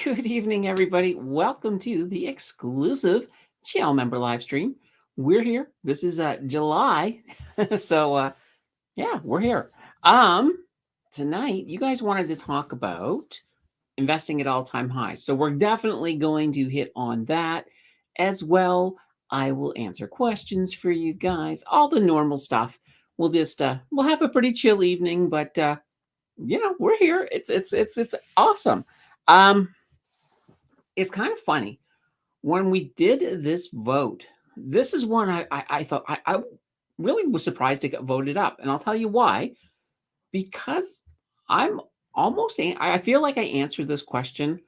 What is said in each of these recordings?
Good evening, everybody. Welcome to the exclusive channel member live stream. We're here. This is July. so yeah, we're here. Tonight you guys wanted to talk about investing at all-time highs. So we're definitely going to hit on that as well. I will answer questions for you guys, all the normal stuff. We'll have a pretty chill evening, but we're here. It's awesome. Um it's kind of funny when we did this vote. This is one I thought I really was surprised to get voted up, and I'll tell you why. Because I'm I feel like I answered this question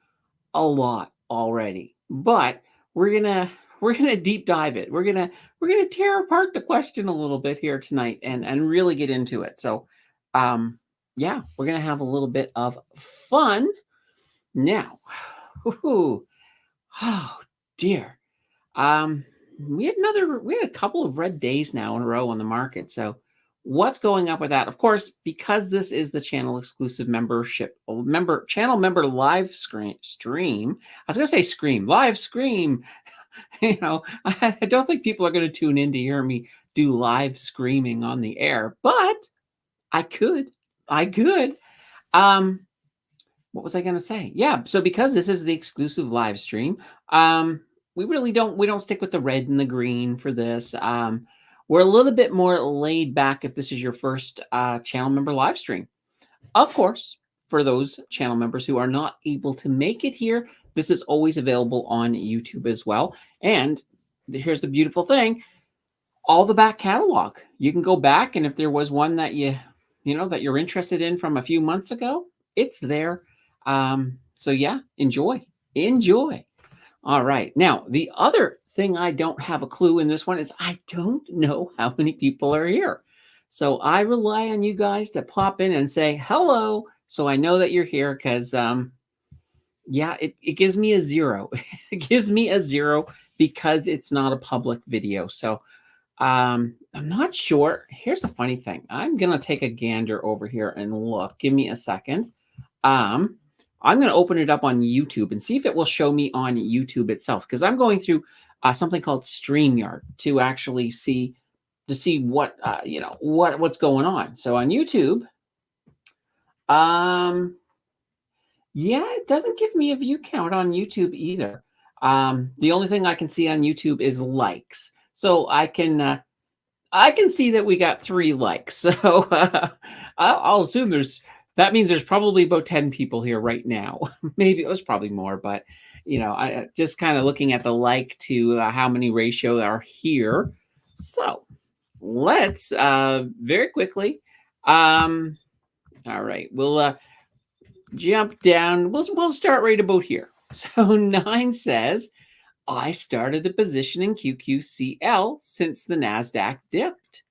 a lot already, but we're gonna we're gonna deep dive it. We're gonna tear apart the question a little bit here tonight and really get into it. So, um, yeah, we're gonna have a little bit of fun now. Whew. Oh dear. Um, we had a couple of red days now in a row on the market. So what's going up with that? Of course, because this is the channel exclusive channel member live stream. I was gonna say scream, live scream. I don't think people are gonna tune in to hear me do live screaming on the air, but I could. I could. Um, what was I going to say? Yeah, so because this is the exclusive live stream, we don't stick with the red and the green for this. We're a little bit more laid back if this is your first channel member live stream. Of course, for those channel members who are not able to make it here, this is always available on YouTube as well. And here's the beautiful thing: all the back catalog. You can go back, and if there was one that that you're interested in from a few months ago, it's there. So yeah, enjoy. All right. Now, the other thing I don't have a clue in this one is I don't know how many people are here. So I rely on you guys to pop in and say hello so I know that you're here because yeah, it gives me a zero. It gives me a zero because it's not a public video. So I'm not sure. Here's the funny thing. I'm gonna take a gander over here and look. Give me a second. I'm going to open it up on YouTube and see if it will show me on YouTube itself, because I'm going through something called StreamYard to actually see what what's going on. So on YouTube, yeah, it doesn't give me a view count on YouTube either. The only thing I can see on YouTube is likes, so I can see that we got 3 likes. So I'll assume that means there's probably about 10 people here right now. Maybe there's probably more, but I just kind of looking at the like to how many ratio are here. So let's very quickly. All right, we'll jump down. We'll start right about here. So 9 says, I started a position in QQCL since the NASDAQ dipped.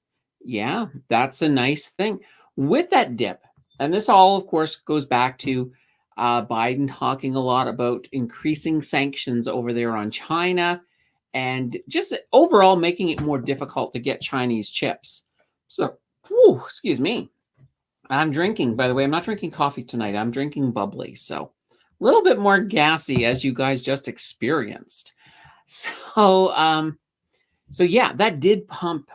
Yeah, that's a nice thing. With that dip, and this all, of course, goes back to Biden talking a lot about increasing sanctions over there on China and just overall making it more difficult to get Chinese chips. So, excuse me. I'm drinking, by the way, I'm not drinking coffee tonight. I'm drinking bubbly. So a little bit more gassy, as you guys just experienced. So, so yeah, that did pump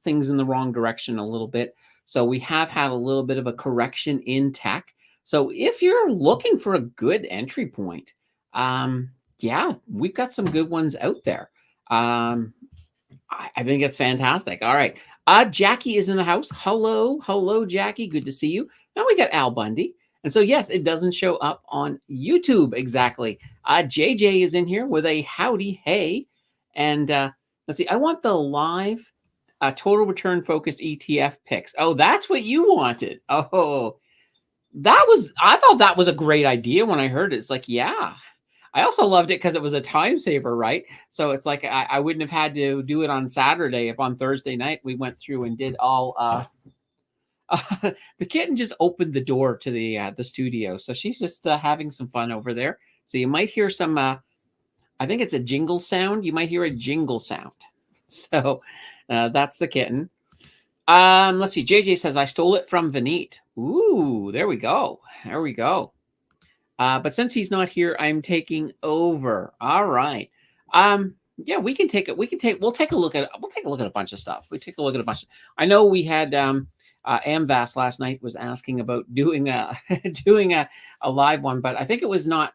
things in the wrong direction a little bit. So we have had a little bit of a correction in tech. So if you're looking for a good entry point, yeah, we've got some good ones out there. I think it's fantastic. All right. Jackie is in the house. Hello, Jackie. Good to see you. Now we got Al Bundy. And so, yes, it doesn't show up on YouTube exactly. JJ is in here with a howdy hey. And let's see, I want the live total return focused ETF picks. Oh, that's what you wanted. Oh, I thought that was a great idea when I heard it. It's like, yeah. I also loved it because it was a time saver, right? So it's like I wouldn't have had to do it on Saturday if on Thursday night we went through and did all. The kitten just opened the door to the studio, so she's just having some fun over there. So you might hear some. I think it's a jingle sound. You might hear a jingle sound. So that's the kitten. Let's see. JJ says I stole it from Vineet. Ooh, there we go. There we go. But since he's not here, I'm taking over. All right. Yeah, we can take it. We'll take a look at a bunch of stuff. We take a look at a bunch. I know we had Amvas last night was asking about doing a doing a live one, but I think it was not.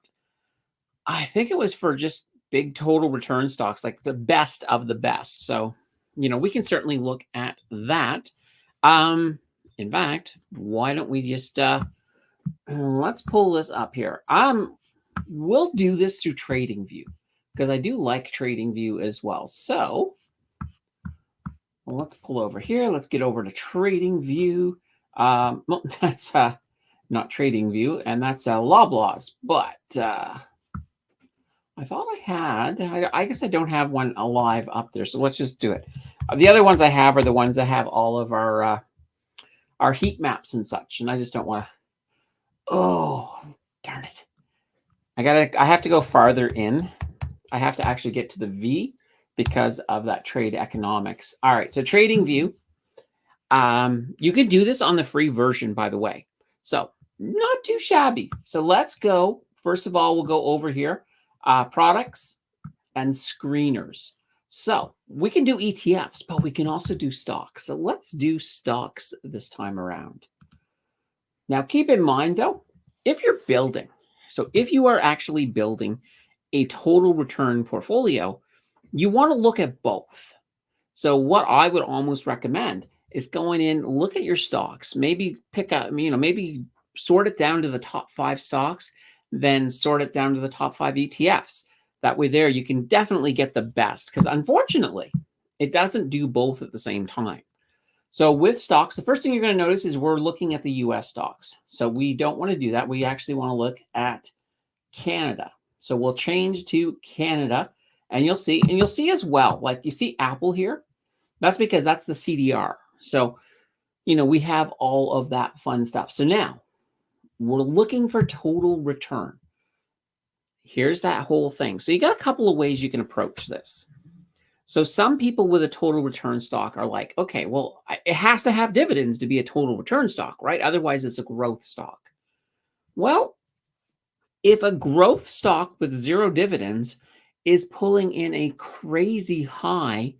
I think it was for just big total return stocks, like the best of the best. So, we can certainly look at that. In fact, why don't we just let's pull this up here. We'll do this through TradingView because I do like TradingView as well. So let's pull over here. Let's get over to TradingView. Well, that's not TradingView, and that's Loblaws. But I thought I had. I guess I don't have one alive up there. So let's just do it. The other ones I have are the ones that have all of our heat maps and such, and I just don't want to. Oh, darn it. I have to go farther in. I have to actually get to the V because of that trade economics. All right, so TradingView. You can do this on the free version, by the way. So not too shabby. So let's go. First of all, we'll go over here, products and screeners. So we can do ETFs, but we can also do stocks. So let's do stocks this time around. Now, keep in mind, though, if you're building, so if you are actually building a total return portfolio, you want to look at both. So what I would almost recommend is going in, look at your stocks, maybe pick up, maybe sort it down to the top 5 stocks, then sort it down to the top 5 ETFs. That way there, you can definitely get the best because unfortunately, it doesn't do both at the same time. So with stocks, the first thing you're going to notice is we're looking at the US stocks. So we don't want to do that. We actually want to look at Canada. So we'll change to Canada and you'll see as well, like you see Apple here. That's because that's the CDR. So, we have all of that fun stuff. So now we're looking for total return. Here's that whole thing. So you got a couple of ways you can approach this. So some people with a total return stock are like, okay, well, it has to have dividends to be a total return stock, right? Otherwise, it's a growth stock. Well, if a growth stock with 0 dividends is pulling in a crazy high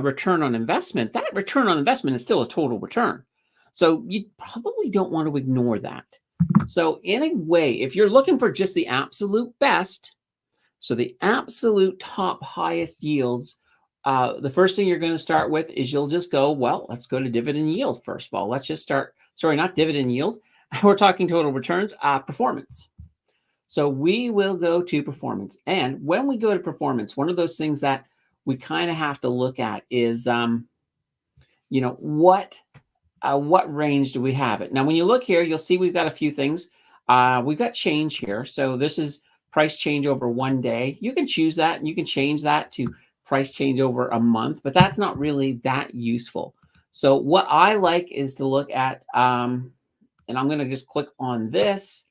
return on investment, that return on investment is still a total return. So you probably don't want to ignore that. So in a way, if you're looking for just the absolute best, so the absolute top highest yields, the first thing you're going to start with is you'll just go, well, let's go to dividend yield first of all. Let's just start, sorry, not dividend yield. We're talking total returns, performance. So we will go to performance. And when we go to performance, one of those things that we kind of have to look at is, what range do we have it? Now, when you look here, you'll see we've got a few things. We've got change here. So this is price change over 1 day. You can choose that and you can change that to price change over a month, but that's not really that useful. So what I like is to look at, and I'm going to just click on this.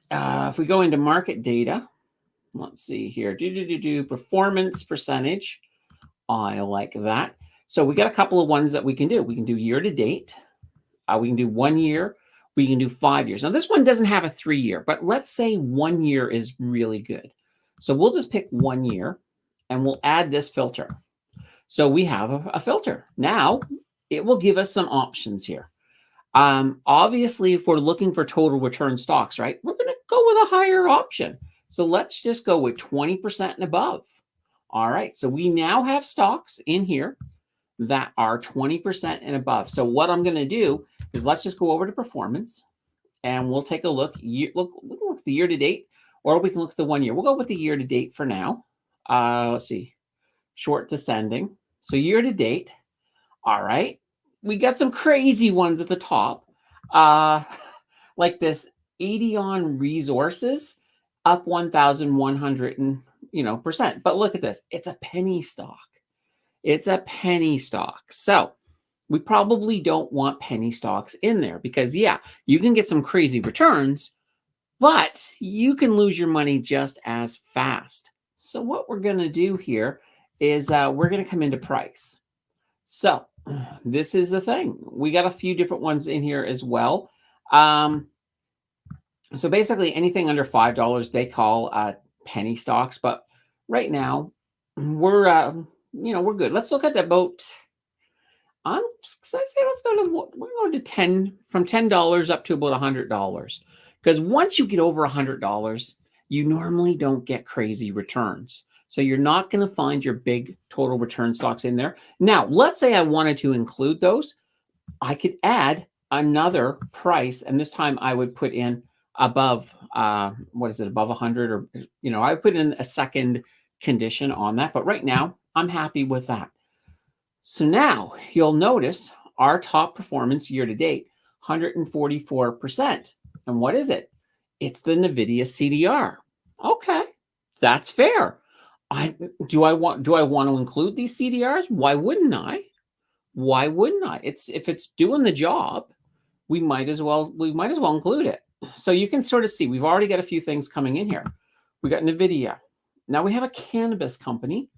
If we go into market data, let's see here, performance percentage. I like that. So we got a couple of ones that we can do. We can do year to date. We can do 1 year. We can do 5 years. Now this one doesn't have a 3 year, but let's say 1 year is really good. So we'll just pick 1 year and we'll add this filter. So we have a filter. Now it will give us some options here. Obviously, if we're looking for total return stocks, right, we're going to go with a higher option. So let's just go with 20% and above. All right. So we now have stocks in here that are 20% and above. So what I'm going to do is let's just go over to performance and we'll take a look. We can look at the year to date, or we can look at the 1 year. We'll go with the year to date for now. Let's see, short descending. So year to date. All right. We got some crazy ones at the top, like this Aedion Resources up 1,100%. But look at this. It's a penny stock. It's a penny stock. So we probably don't want penny stocks in there because, yeah, you can get some crazy returns, but you can lose your money just as fast. So what we're going to do here is we're going to come into price. So this is the thing. We got a few different ones in here as well. So basically anything under $5 they call penny stocks, but right now we're we're good. Let's look at about I say let's go to we're going to 10 from $10 up to about $100, because once you get over $100, you normally don't get crazy returns. So you're not going to find your big total return stocks in there. Now, let's say I wanted to include those. I could add another price, and this time I would put in above what is it, above 100, or I put in a second condition on that. But right now I'm happy with that. So now you'll notice our top performance year to date, 144%. And what is it? It's the NVIDIA CDR. Okay, that's fair. Do I want to include these CDRs? Why wouldn't I? Why wouldn't I? If it's doing the job, we might as well include it. So you can sort of see we've already got a few things coming in here. We got NVIDIA. Now we have a cannabis company,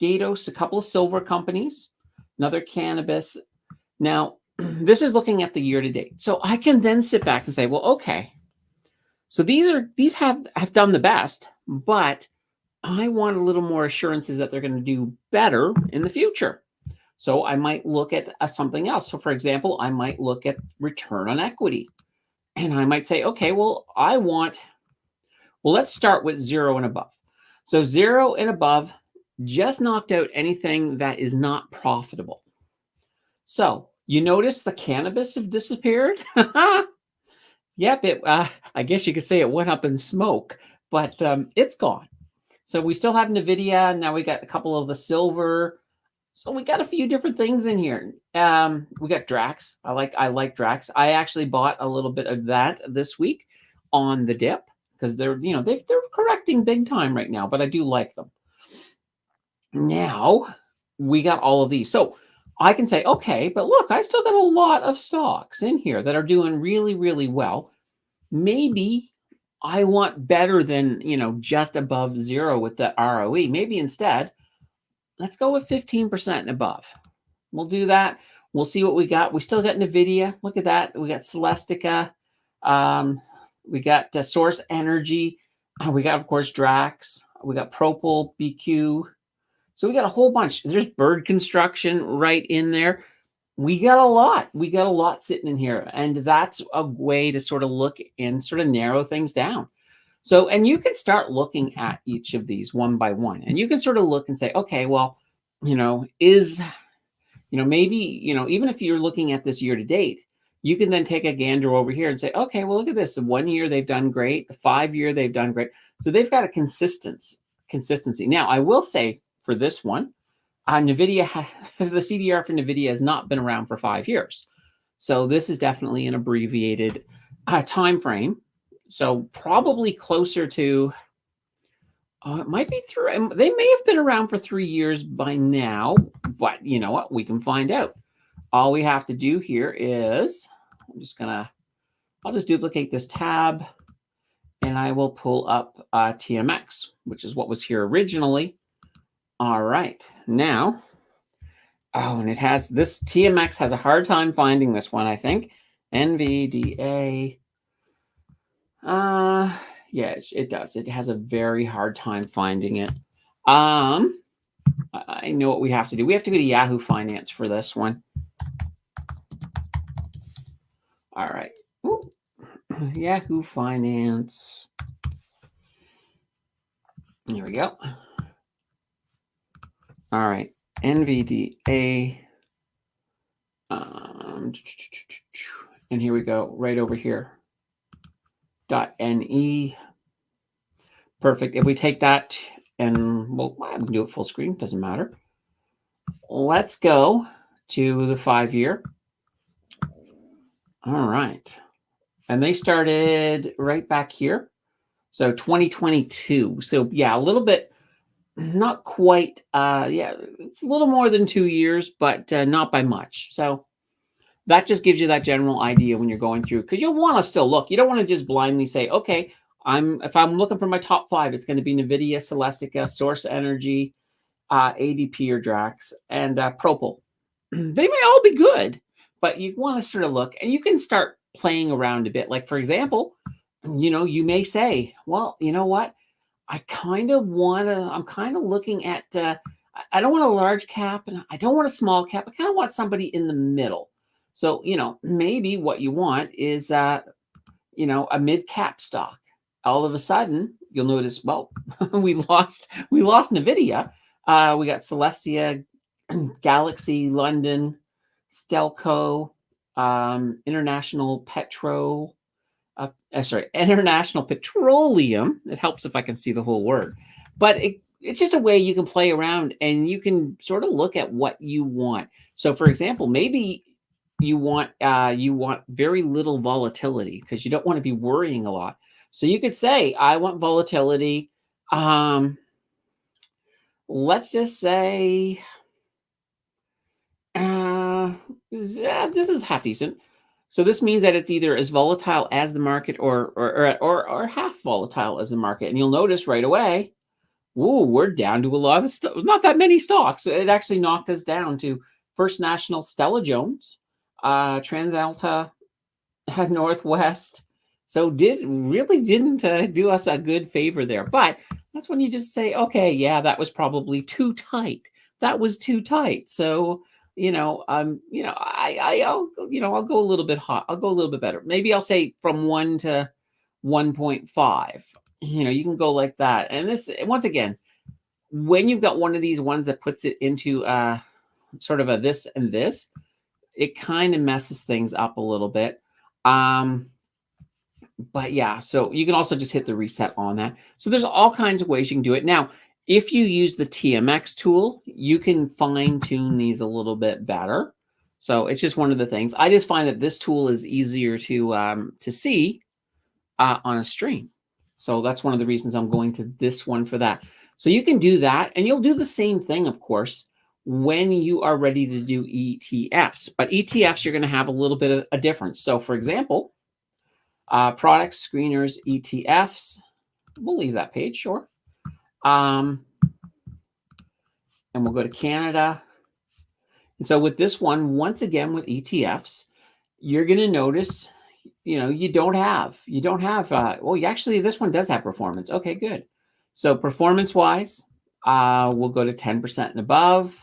Gatos, a couple of silver companies, another cannabis. Now, this is looking at the year to date. So I can then sit back and say, well, okay, so these have done the best, but I want a little more assurances that they're going to do better in the future. So I might look at something else. So for example, I might look at return on equity. And I might say, okay, well, let's start with 0 and above. So 0 and above just knocked out anything that is not profitable. So you notice the cannabis have disappeared? Yep, I guess you could say it went up in smoke, but it's gone. So we still have NVIDIA. Now we got a couple of the silver. So we got a few different things in here. We got Drax. I like Drax. I actually bought a little bit of that this week on the dip, because they're correcting big time right now, but I do like them. Now we got all of these. So I can say, okay, but look, I still got a lot of stocks in here that are doing really, really well. Maybe I want better than, just above 0 with the ROE. Maybe instead, let's go with 15% and above. We'll do that. We'll see what we got. We still got NVIDIA. Look at that. We got Celestica. We got Source Energy. We got, of course, Drax. We got Propel, BQ. So we got a whole bunch. There's Bird Construction right in there. We got a lot. We got a lot sitting in here. And that's a way to sort of look and sort of narrow things down. So, and you can start looking at each of these one by one. And you can sort of look and say, okay, well, maybe, even if you're looking at this year to date, you can then take a gander over here and say, okay, well, look at this. The 1 year they've done great. The 5 year they've done great. So they've got a consistency. Now, I will say for this one, NVIDIA, the CDR for NVIDIA has not been around for 5 years. So this is definitely an abbreviated time frame. So probably closer to, it might be they may have been around for 3 years by now, but you know what? We can find out. All we have to do here is, I'll just duplicate this tab and I will pull up TMX, which is what was here originally. All right, now, and it has, this TMX has a hard time finding this one, I think. NVDA. Yeah, it does. It has a very hard time finding it. I know what we have to do. We have to go to Yahoo Finance for this one. All right. Ooh. Yahoo Finance. There we go. All right. NVDA. And here we go, right over here. .ne. Perfect. If we take that and we can do it full screen, doesn't matter. Let's go to the 5 year. All right. And they started right back here. So 2022. So yeah, a little bit, not quite, it's a little more than 2 years, but not by much. So that just gives you that general idea when you're going through, because you'll want to still look. You don't want to just blindly say, okay, if I'm looking for my top 5, it's going to be NVIDIA, Celestica, Source Energy, ADP or Drax, and Propel. They may all be good, but you want to sort of look, and you can start playing around a bit. Like, for example, you may say, well, you know what? I'm kind of looking at, I don't want a large cap and I don't want a small cap. I kind of want somebody in the middle. So, maybe what you want is, a mid cap stock. All of a sudden, you'll notice, well, we lost Nvidia. We got Celestia, Galaxy, London, Stelco, International Petro, International Petroleum. It helps if I can see the whole word, but it's just a way you can play around and you can sort of look at what you want. So, for example, maybe you want very little volatility because you don't want to be worrying a lot. So you could say, I want volatility. Let's just say, this is half decent. So this means that it's either as volatile as the market or half volatile as the market. And you'll notice right away, ooh, we're down to a lot of not that many stocks. It actually knocked us down to First National, Stella Jones, TransAlta, Northwest. So really didn't do us a good favor there. But that's when you just say, okay, yeah, that was probably too tight. That was too tight. So I'll go a little bit hot. I'll go a little bit better. Maybe I'll say from 1 to 1.5. You can go like that. And this, once again, when you've got one of these ones that puts it into sort of a this and this, it kind of messes things up a little bit. But yeah, so you can also just hit the reset on that. So there's all kinds of ways you can do it. Now, if you use the TMX tool, you can fine tune these a little bit better. So it's just one of the things. I just find that this tool is easier to see on a stream. So that's one of the reasons I'm going to this one for that. So you can do that, and you'll do the same thing, of course, when you are ready to do ETFs. But ETFs, you're going to have a little bit of a difference. So for example, products, screeners, ETFs. We'll leave that page, sure. And we'll go to Canada. And so with this one, once again, with ETFs, you're going to notice, you don't have, actually, this one does have performance. Okay, good. So performance-wise, we'll go to 10% and above.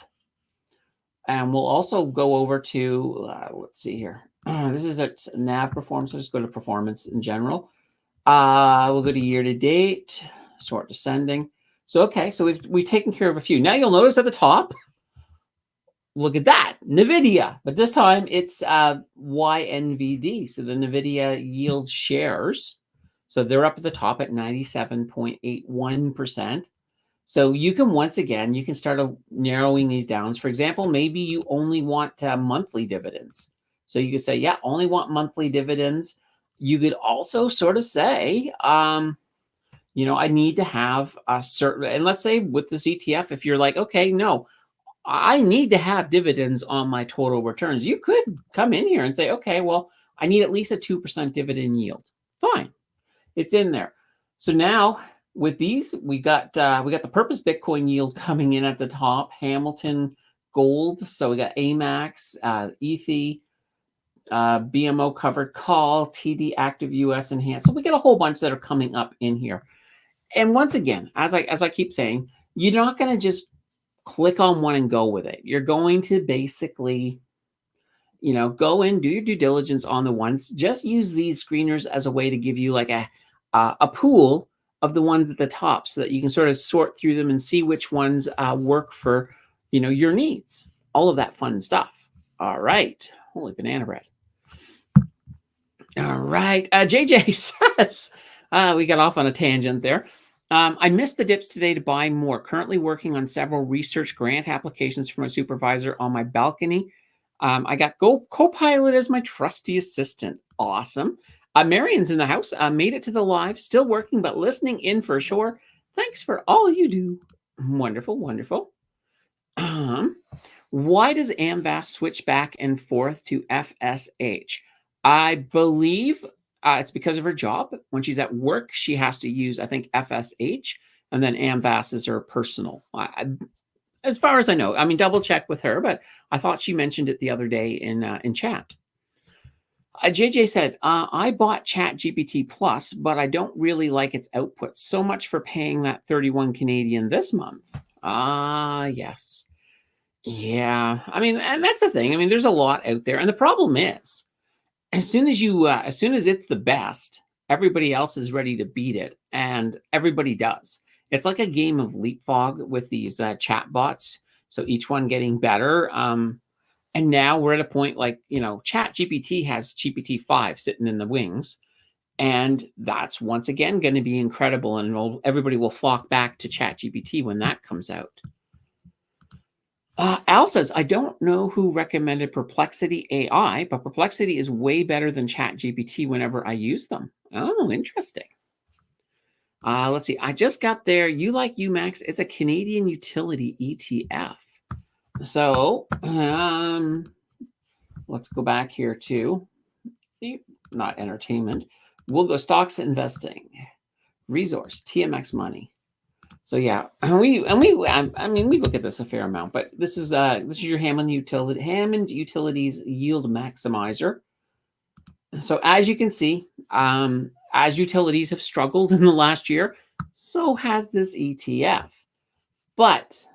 And we'll also go over to, let's see here. This is a NAV performance. Let's go to performance in general. We'll go to year to date, sort descending. So, okay, so we've taken care of a few. Now you'll notice at the top, look at that, NVIDIA. But this time it's YNVD, so the NVIDIA yield shares. So they're up at the top at 97.81%. So you can, once again, you can start narrowing these down. For example, maybe you only want monthly dividends. So you could say, yeah, only want monthly dividends. You could also sort of say, I need to have a certain, and let's say with this ETF, if you're like, okay, no, I need to have dividends on my total returns. You could come in here and say, okay, well, I need at least a 2% dividend yield. Fine. It's in there. So now with these, we got the purpose Bitcoin yield coming in at the top, Hamilton Gold. So we got AMAX, ETH, BMO covered call, TD active US enhanced. So we get a whole bunch that are coming up in here. And once again, as I keep saying, you're not going to just click on one and go with it. You're going to basically, go in, do your due diligence on the ones. Just use these screeners as a way to give you like a pool of the ones at the top so that you can sort of sort through them and see which ones work for, your needs. All of that fun stuff. All right. Holy banana bread. All right. JJ says, we got off on a tangent there. I missed the dips today to buy more. Currently working on several research grant applications for my supervisor on my balcony. I got Copilot as my trusty assistant. Awesome. Marion's in the house. Made it to the live. Still working, but listening in for sure. Thanks for all you do. Wonderful, wonderful. Why does AmVast switch back and forth to FSH? I believe it's because of her job. When she's at work, she has to use, I think, FSH, and then AmVast is her personal. As far as I know, I mean, double check with her, but I thought she mentioned it the other day in chat. JJ said, I bought Chat GPT Plus, but I don't really like its output. So much for paying that 31 Canadian this month. Ah, yes. Yeah. I mean, and that's the thing. I mean, there's a lot out there. And the problem is, as soon as it's the best, everybody else is ready to beat it. And everybody does. It's like a game of leapfrog with these chat bots. So each one getting better. And now we're at a point like, Chat GPT has GPT-5 sitting in the wings. And that's once again going to be incredible. And everybody will flock back to Chat GPT when that comes out. Al says, I don't know who recommended Perplexity AI, but Perplexity is way better than Chat GPT whenever I use them. Oh, interesting. Let's see. I just got there. You like UMAX. It's a Canadian utility ETF. So, let's go back here to not entertainment. We'll go stocks investing, resource, TMX money. So yeah, I mean, we look at this a fair amount, but this is your Hammond Utilities yield maximizer. So as you can see, as utilities have struggled in the last year, so has this ETF. But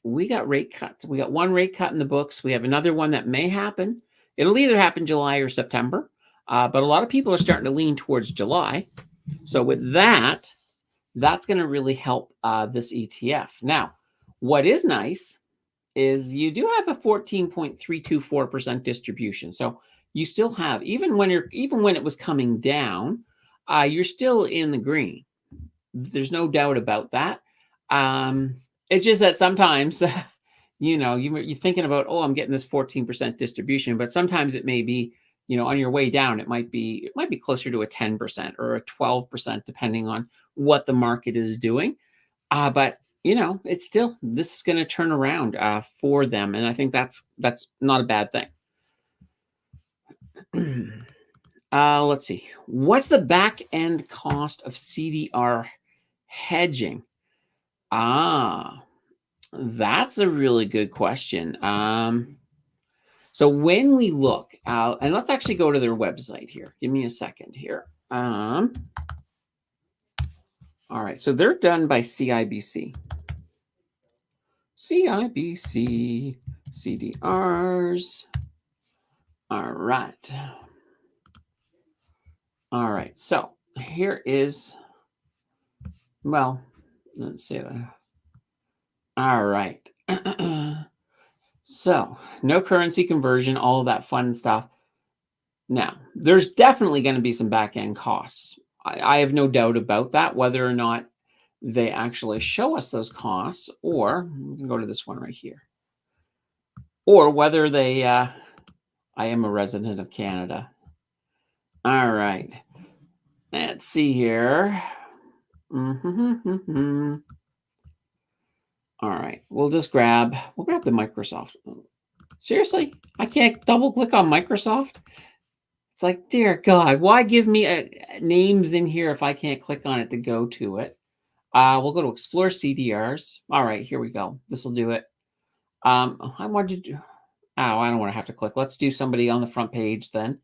we got rate cuts. We got one rate cut in the books. We have another one that may happen. It'll either happen July or September, but a lot of people are starting to lean towards July. So with that, that's going to really help this ETF. Now, what is nice is you do have a 14.324% distribution. So you still have, even when it was coming down, you're still in the green. There's no doubt about that. It's just that sometimes, you're thinking about, oh, I'm getting this 14% distribution, but sometimes it may be, on your way down, it might be closer to a 10% or a 12%, depending on what the market is doing. But it's still, this is going to turn around for them, and I think that's not a bad thing. Let's see. What's the back end cost of CDR hedging? That's a really good question. So when we look out, and let's actually go to their website here. Give me a second here. All right, so they're done by CIBC. CIBC CDRs. All right. All right, so here is, well, let's see. All right. So no currency conversion, all of that fun stuff. Now, there's definitely going to be some back-end costs. I have no doubt about that, whether or not they actually show us those costs, or we can go to this one right here, or whether they, I am a resident of Canada. All right. Let's see here. All right. We'll grab the Microsoft. Seriously? I can't double click on Microsoft? It's like, dear God, why give me names in here if I can't click on it to go to it? We'll go to Explore CDRs. All right, here we go. This will do it. I wanted to do, I don't want to have to click. Let's do somebody on the front page then.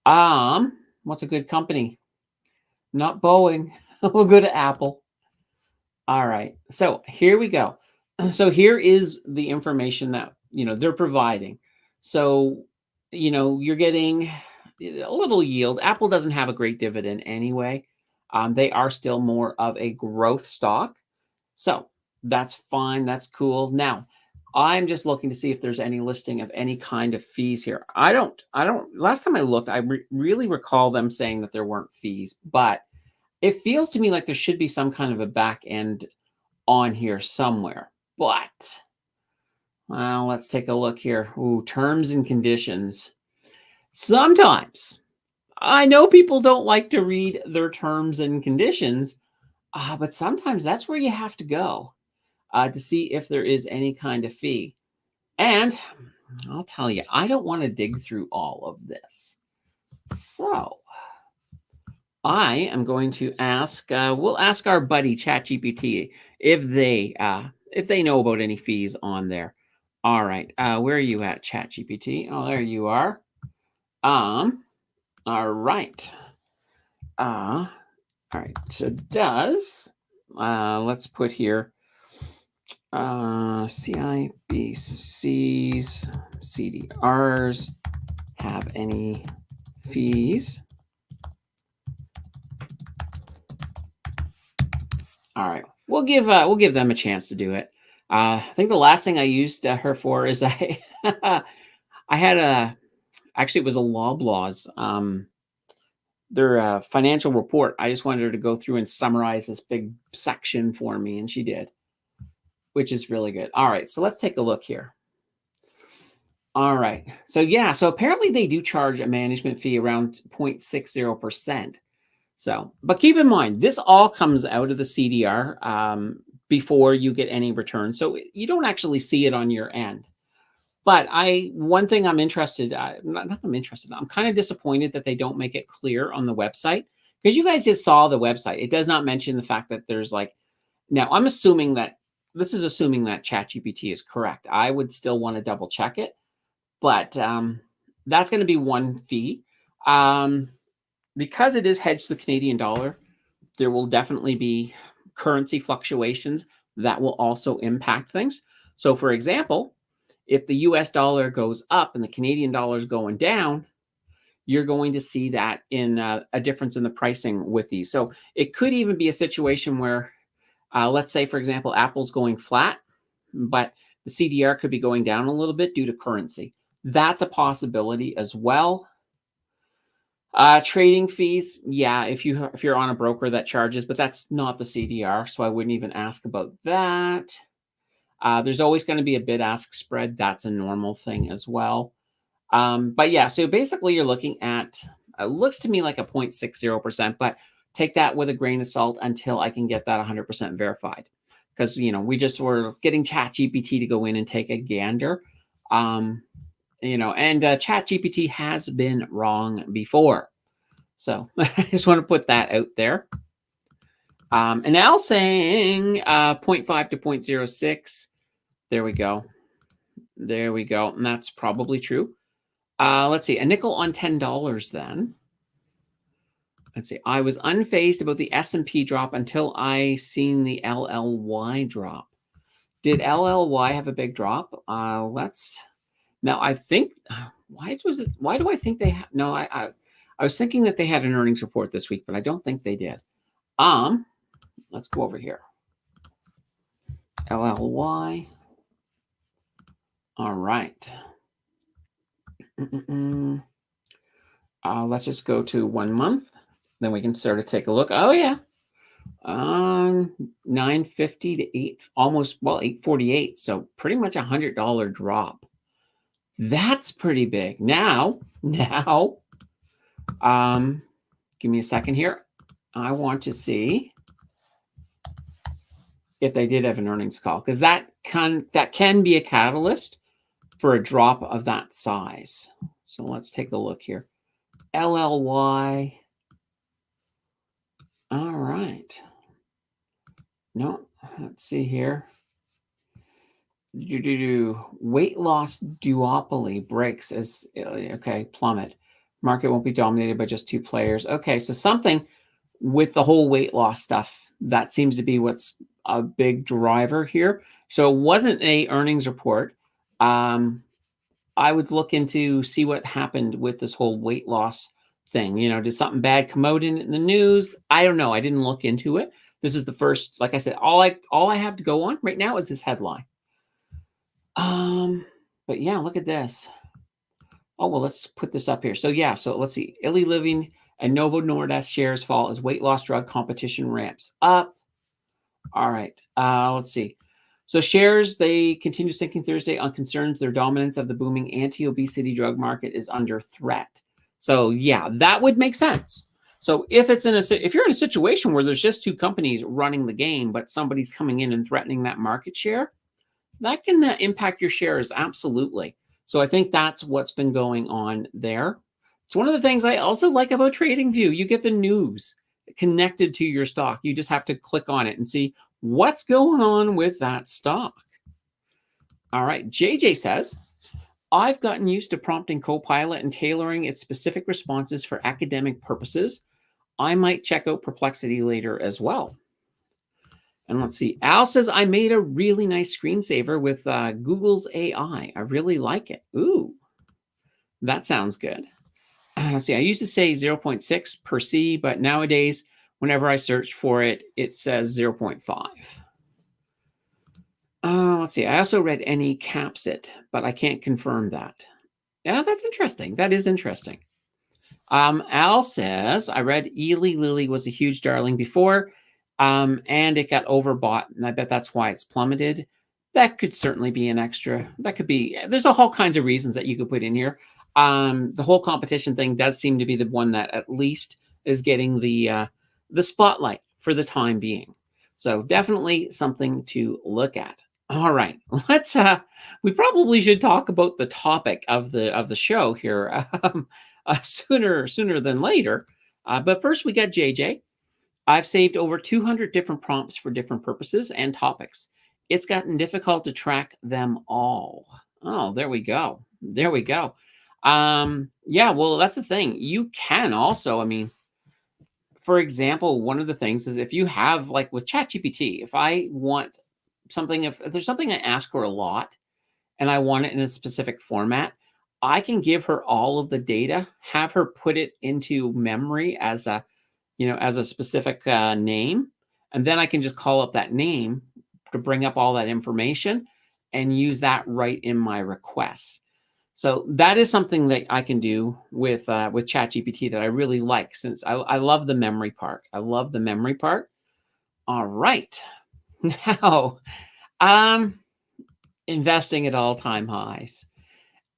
What's a good company? Not Boeing. We'll go to Apple. All right, so here we go. So here is the information that they're providing. So you're getting a little yield. Apple doesn't have a great dividend anyway. They are still more of a growth stock, so that's fine. That's cool. Now, I'm just looking to see if there's any listing of any kind of fees here. I don't. Last time I looked, I really recall them saying that there weren't fees, but it feels to me like there should be some kind of a back end on here somewhere. But, well, let's take a look here. Ooh, terms and conditions. Sometimes, I know people don't like to read their terms and conditions, but sometimes that's where you have to go to see if there is any kind of fee. And I'll tell you, I don't want to dig through all of this. So I am going to ask, we'll ask our buddy ChatGPT if they know about any fees on there. All right, where are you at, ChatGPT? Oh, there you are. All right. All right. So does let's put here CIBC's CDRs have any fees? All right, we'll give them a chance to do it. I think the last thing I used her for is I I had actually it was a Loblaws their financial report. I just wanted her to go through and summarize this big section for me, and she did, which is really good. All right, so let's take a look here. All right, so yeah, so apparently they do charge a management fee around 0.60%. So, but keep in mind, this all comes out of the CDR before you get any return. So you don't actually see it on your end. But one thing I'm interested, not I'm interested, I'm kind of disappointed that they don't make it clear on the website, because you guys just saw the website. It does not mention the fact that there's like, now I'm assuming that this is assuming that ChatGPT is correct. I would still want to double check it, but that's going to be one fee. Because it is hedged the Canadian dollar, there will definitely be currency fluctuations that will also impact things. So for example, if the US dollar goes up and the Canadian dollar is going down, you're going to see that in a difference in the pricing with these. So it could even be a situation where, let's say, for example, Apple's going flat, but the CDR could be going down a little bit due to currency. That's a possibility as well. Trading fees, yeah, if you're on a broker that charges, but that's not the CDR, so I wouldn't even ask about that. There's always going to be a bid-ask spread. That's a normal thing as well. But yeah, so basically you're looking at, it looks to me like a 0.60%, but take that with a grain of salt until I can get that 100% verified. Because, we just were getting ChatGPT to go in and take a gander. And ChatGPT has been wrong before. So I just want to put that out there. And now saying 0.5 to 0.06. There we go. There we go. And that's probably true. Let's see. A nickel on $10 then. Let's see. I was unfazed about the S&P drop until I seen the LLY drop. Did LLY have a big drop? Now I think, why do I think they no, I was thinking that they had an earnings report this week, but I don't think they did. Let's go over here. LLY. All right. Let's just go to 1 month. Then we can sort of take a look. Oh yeah. 950 to 848. So pretty much $100 drop. That's pretty big. Now, give me a second here. I want to see if they did have an earnings call, because that can be a catalyst for a drop of that size. So let's take a look here. LLY. All right. No, let's see here. Weight loss duopoly breaks as okay, plummet. Market won't be dominated by just two players. Okay, so something with the whole weight loss stuff, that seems to be what's a big driver here. So it wasn't a earnings report. I would look into see what happened with this whole weight loss thing. Did something bad come out in the news? I don't know. I didn't look into it. This is the first, like I said, all I have to go on right now is this headline. But yeah, look at this. Oh, well, let's put this up here. So yeah, so let's see. Illy Living and Novo Nordisk shares fall as weight loss drug competition ramps up. All right. Let's see. So shares, they continue sinking Thursday on concerns their dominance of the booming anti-obesity drug market is under threat. So yeah, that would make sense. So if you're in a situation where there's just two companies running the game, but somebody's coming in and threatening that market share, that can impact your shares, absolutely. So I think that's what's been going on there. It's one of the things I also like about TradingView. You get the news connected to your stock. You just have to click on it and see what's going on with that stock. All right, JJ says, I've gotten used to prompting Copilot and tailoring its specific responses for academic purposes. I might check out Perplexity later as well. And let's see. Al says, I made a really nice screensaver with Google's AI. I really like it. Ooh, that sounds good. See, I used to say 0.6 per C, but nowadays, whenever I search for it, it says 0.5. Let's see. I also read any caps it, but I can't confirm that. Yeah, that's interesting. That is interesting. Al says, I read Ely Lily was a huge darling before, and it got overbought, and I bet that's why it's plummeted. That could certainly be an extra. That could be. There's a whole kinds of reasons that you could put in here. The whole competition thing does seem to be the one that at least is getting the spotlight for the time being. So definitely something to look at. All right, let's. We probably should talk about the topic of the show here sooner than later. But first, we got JJ. I've saved over 200 different prompts for different purposes and topics. It's gotten difficult to track them all. Oh, there we go. There we go. Yeah, well, that's the thing. You can also, I mean, for example, one of the things is if you have, like with ChatGPT, if I want something, if there's something I ask her a lot and I want it in a specific format, I can give her all of the data, have her put it into memory as a, as a specific name, and then I can just call up that name to bring up all that information and use that right in my requests. So that is something that I can do with ChatGPT that I really like, since I love the memory part. I love the memory part. All right, now, investing at all-time highs.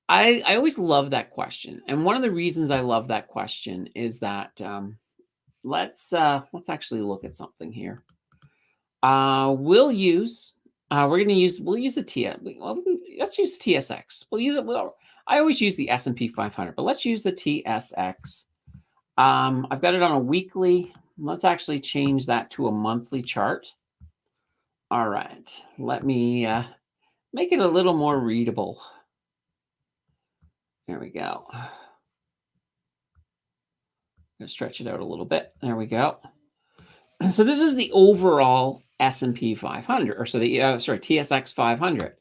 I always love that question, and one of the reasons I love that question is that let's actually look at something here. We'll use the let's use the TSX. We'll use it. I always use the S&P 500, but let's use the TSX. I've got it on a weekly. Let's actually change that to a monthly chart. All right, let me make it a little more readable. There we go. I'm going to stretch it out a little bit. There we go. So this is the overall S&P 500, or so the TSX 500,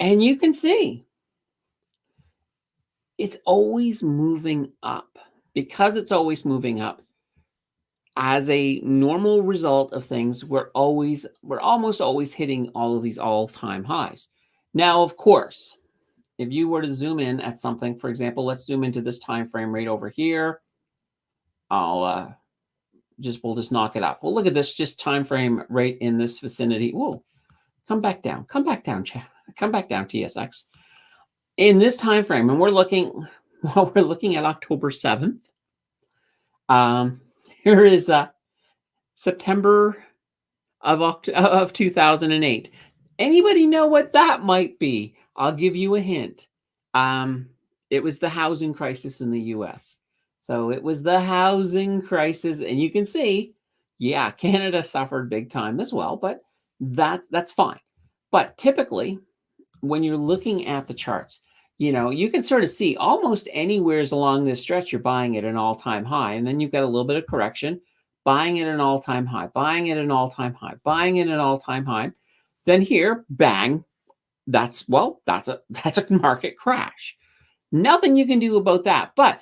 and you can see it's always moving up. Because it's always moving up, as a normal result of things, we're almost always hitting all of these all-time highs. Now, of course, if you were to zoom in at something, for example, let's zoom into this time frame right over here. We'll just knock it up. Well, look at this just time frame right in this vicinity. Whoa, come back down, TSX. In this time frame, and we're looking at October 7th. Here is September of 2008. Anybody know what that might be? I'll give you a hint. It was the housing crisis in the US. So it was the housing crisis, and you can see, yeah, Canada suffered big time as well, but that's fine. But typically, when you're looking at the charts, you can sort of see almost anywheres along this stretch, you're buying at an all-time high, and then you've got a little bit of correction, buying at an all-time high, buying at an all-time high, buying at an all-time high. Then here, bang, that's a market crash. Nothing you can do about that. But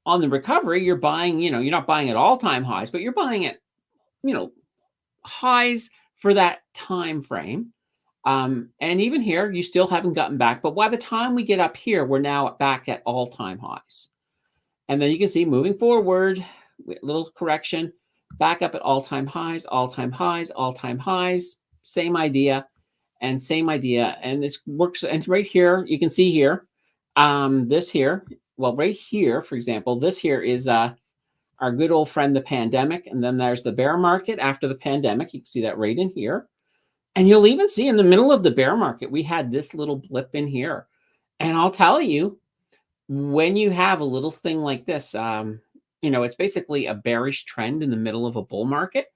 on the recovery, you're buying, you're not buying at all-time highs, but you're buying at, highs for that time frame. And even here, you still haven't gotten back. But by the time we get up here, we're now back at all-time highs. And then you can see moving forward, little correction, back up at all-time highs, all-time highs, all-time highs. Same idea and same idea. And this works. And right here, you can see here, this here, well, right here, for example, this here is our good old friend, the pandemic. And then there's the bear market after the pandemic. You can see that right in here. And you'll even see in the middle of the bear market, we had this little blip in here. And I'll tell you, when you have a little thing like this, it's basically a bearish trend in the middle of a bull market.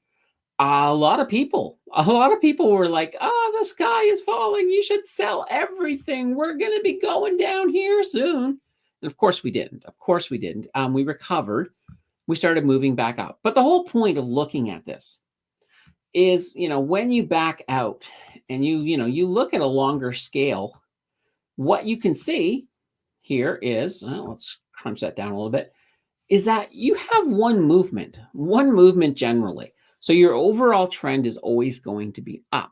A lot of people were like, "Oh, the sky is falling. You should sell everything. We're going to be going down here soon." And of course we didn't. Of course we didn't. We recovered. We started moving back up. But the whole point of looking at this is, when you back out and you look at a longer scale, what you can see here is, let's crunch that down a little bit, is that you have one movement generally. So your overall trend is always going to be up.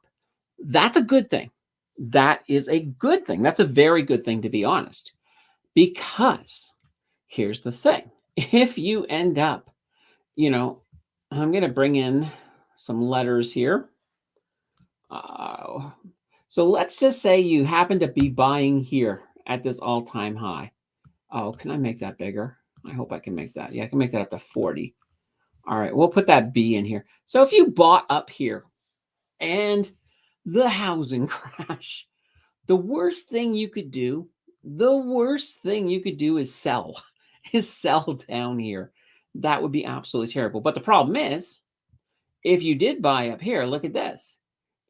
That's a good thing. That is a good thing. That's a very good thing, to be honest, because here's the thing. If you end up, I'm going to bring in some letters here. So let's just say you happen to be buying here at this all-time high. Oh, can I make that bigger? I hope I can make that. Yeah, I can make that up to 40. All right, we'll put that B in here. So if you bought up here and the housing crash, the worst thing you could do is sell down here. That would be absolutely terrible. But the problem is, if you did buy up here, look at this.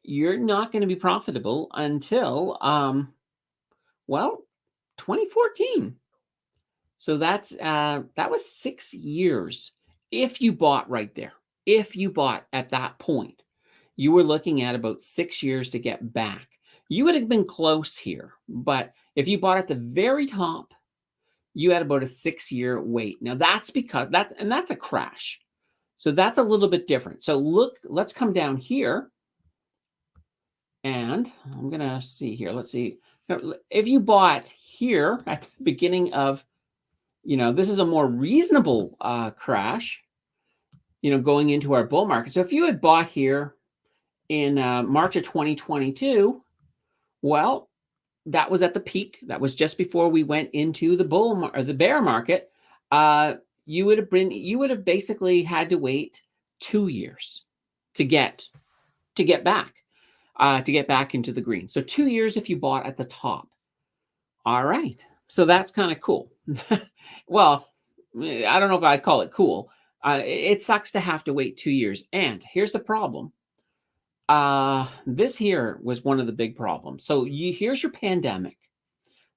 You're not going to be profitable until, 2014. So that was 6 years. If you bought right there, if you bought at that point, you were looking at about 6 years to get back. You would have been close here, but if you bought at the very top, you had about a 6-year wait. Now that's because that's a crash. So that's a little bit different. So let's come down here. And I'm going to see here. Let's see. If you bought here at the beginning of, this is a more reasonable crash, going into our bull market. So if you had bought here in March of 2022, well, that was at the peak. That was just before we went into the bear market. You would have basically had to wait 2 years to get back. To get back into the green. So 2 years if you bought at the top. All right. So that's kind of cool. Well, I don't know if I'd call it cool. It sucks to have to wait 2 years. And here's the problem. This here was one of the big problems. So here's your pandemic.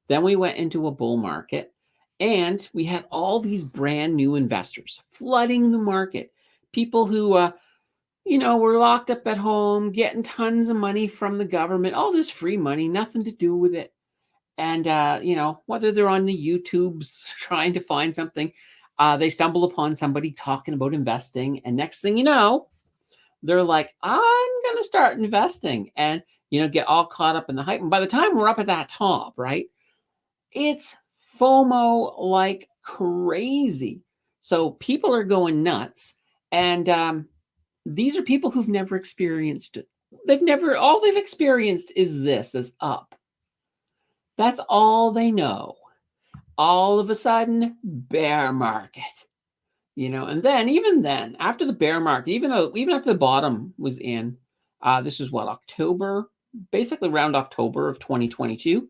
Then we went into a bull market and we had all these brand new investors flooding the market. People who, we're locked up at home, getting tons of money from the government, all this free money, nothing to do with it. And, whether they're on the YouTubes trying to find something, they stumble upon somebody talking about investing. And next thing you know, they're like, I'm going to start investing and, get all caught up in the hype. And by the time we're up at that top, right, it's FOMO like crazy. So people are going nuts. And, these are people who've never experienced it. All they've experienced is this up. That's all they know. All of a sudden, bear market, and then, even then, after the bear market, even after the bottom was in, this was October, basically around October of 2022.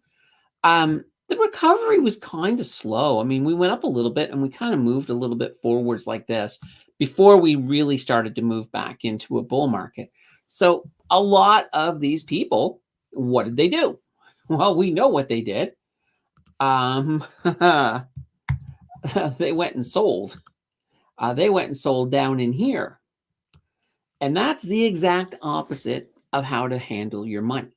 The recovery was kind of slow. I mean, we went up a little bit and we kind of moved a little bit forwards like this before we really started to move back into a bull market. So a lot of these people, what did they do? Well, we know what they did. They went and sold. They went and sold down in here. And that's the exact opposite of how to handle your money.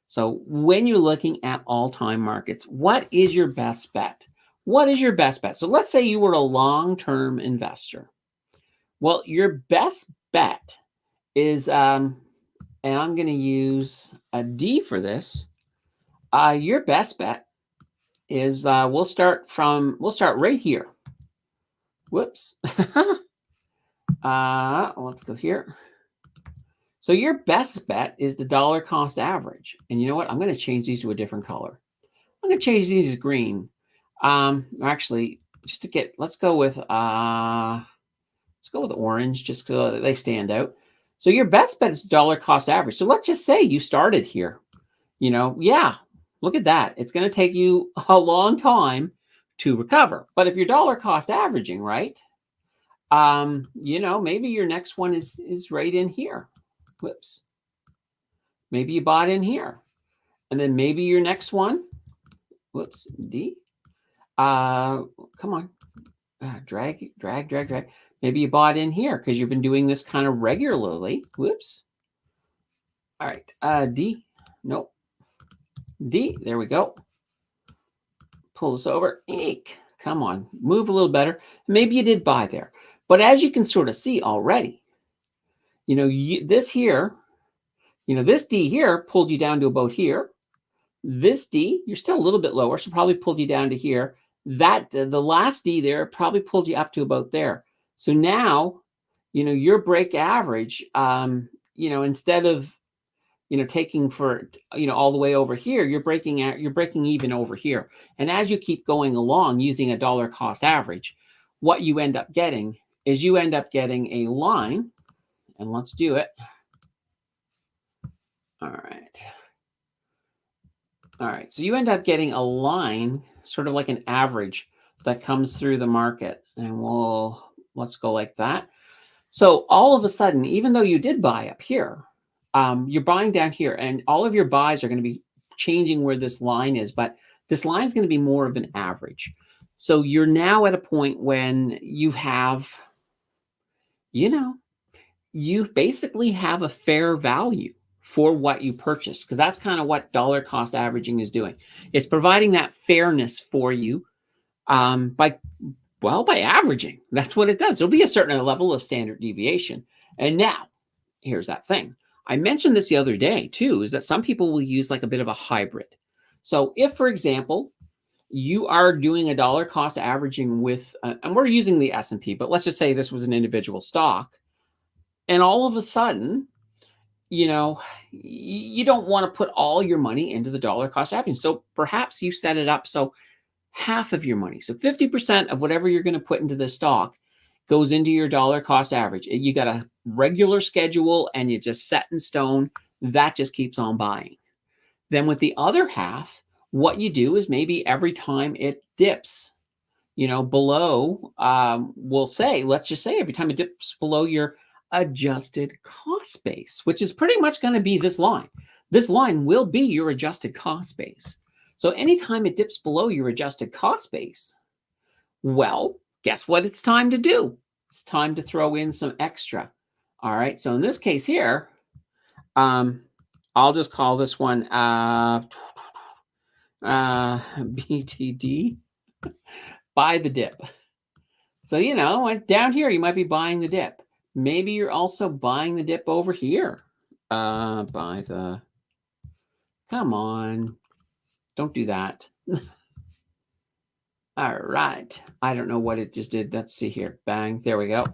So when you're looking at all-time markets, what is your best bet? What is your best bet? So let's say you were a long-term investor. Well, your best bet is, and I'm going to use a D for this. Your best bet is, we'll start right here. Whoops. Let's go here. So your best bet is the dollar cost average. And you know what? I'm going to change these to a different color. I'm going to change these to green. Actually, just to let's go with orange, just so they stand out. So your best bet is dollar cost average. So let's just say you started here. Yeah, look at that. It's going to take you a long time to recover. But if you're dollar cost averaging, right? Maybe your next one is right in here. Whoops. Maybe you bought in here. And then maybe your next one, whoops, D. Come on. Drag. Maybe you bought in here because you've been doing this kind of regularly. Whoops. All right. D. Nope. D. There we go. Pull this over. Eek. Come on. Move a little better. Maybe you did buy there. But as you can sort of see already, this here, this D here pulled you down to about here. This D, you're still a little bit lower, so probably pulled you down to here. The last D there probably pulled you up to about there. So now, your break average, instead of, taking for, all the way over here, you're breaking even over here. And as you keep going along using a dollar cost average, what you end up getting is a line, and let's do it. All right. So you end up getting a line, sort of like an average that comes through the market. And let's go like that. So all of a sudden, even though you did buy up here, you're buying down here, and all of your buys are going to be changing where this line is, but this line is going to be more of an average. So you're now at a point when you have, you basically have a fair value for what you purchased, because that's kind of what dollar cost averaging is doing. It's providing that fairness for you by averaging. That's what it does. There'll be a certain level of standard deviation. And now, here's that thing. I mentioned this the other day too, is that some people will use like a bit of a hybrid. So if, for example, you are doing a dollar cost averaging with, and we're using the S&P, but let's just say this was an individual stock, and all of a sudden, you don't want to put all your money into the dollar cost averaging. So perhaps you set it up so half of your money, so 50% of whatever you're going to put into the stock goes into your dollar cost average. You got a regular schedule and you just set in stone. That just keeps on buying. Then with the other half, what you do is maybe every time it dips, below, let's just say every time it dips below your adjusted cost base, which is pretty much going to be this line. This line will be your adjusted cost base. So anytime it dips below your adjusted cost base, well, guess what it's time to do? It's time to throw in some extra. All right. So in this case here, I'll just call this one BTD, buy the dip. So, down here, you might be buying the dip. Maybe you're also buying the dip over here. Come on. Don't do that. All right. I don't know what it just did. Let's see here. Bang. There we go.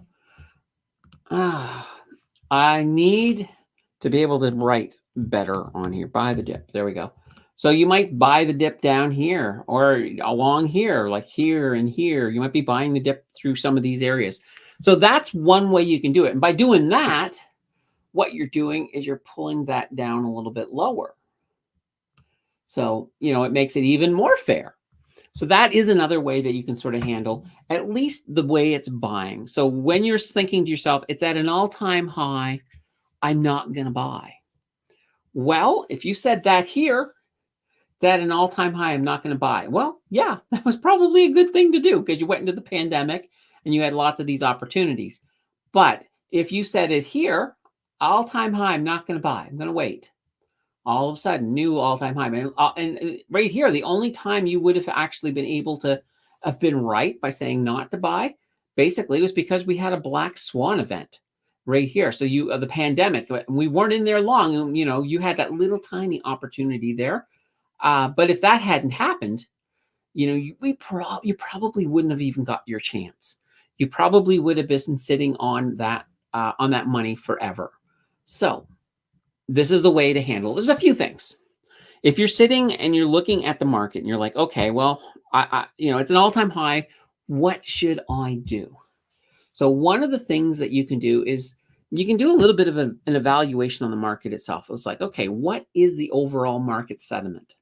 I need to be able to write better on here. Buy the dip. There we go. So you might buy the dip down here or along here, like here and here. You might be buying the dip through some of these areas. So that's one way you can do it. And by doing that, what you're doing is you're pulling that down a little bit lower. So, it makes it even more fair. So that is another way that you can sort of handle at least the way it's buying. So when you're thinking to yourself, it's at an all-time high, I'm not going to buy. Well, if you said that here, it's at an all-time high, I'm not going to buy. Well, yeah, that was probably a good thing to do because you went into the pandemic and you had lots of these opportunities. But if you said it here, all-time high, I'm not going to buy. I'm going to wait. All of a sudden, new all-time high. And right here, the only time you would have actually been able to have been right by saying not to buy, basically, was because we had a black swan event right here. So the pandemic, we weren't in there long. You had that little tiny opportunity there. But if that hadn't happened, you probably wouldn't have even got your chance. You probably would have been sitting on that money forever. So this is the way to handle it. There's a few things. If you're sitting and you're looking at the market and you're like, okay, well, it's an all-time high. What should I do? So one of the things that you can do is you can do a little bit of an evaluation on the market itself. It's like, okay, what is the overall market sentiment?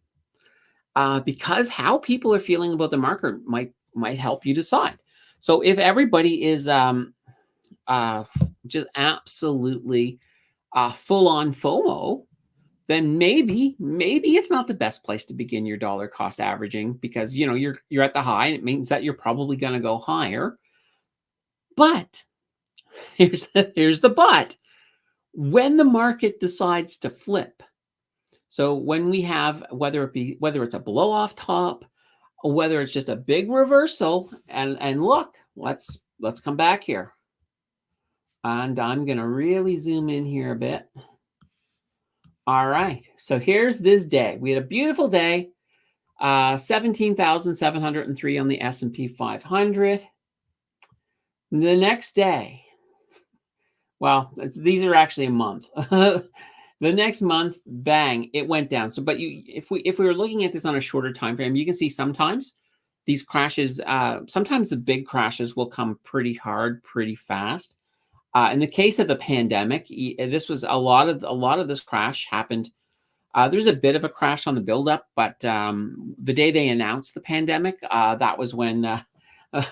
Because how people are feeling about the market might help you decide. So if everybody is, just absolutely full on FOMO, then maybe it's not the best place to begin your dollar cost averaging, because you're at the high and it means that you're probably going to go higher. But here's the but. When the market decides to flip, so when we have, whether it's a blow off top, or whether it's just a big reversal, and look, let's come back here. And I'm going to really zoom in here a bit. All right. So here's this day. We had a beautiful day. 17,703 on the S&P 500. The next day, well, these are actually a month. The next month, bang, it went down. So, but if we were looking at this on a shorter time frame, you can see sometimes these crashes, sometimes the big crashes will come pretty hard, pretty fast. In the case of the pandemic, this was a lot of this crash happened. There's a bit of a crash on the buildup, but the day they announced the pandemic, that was when,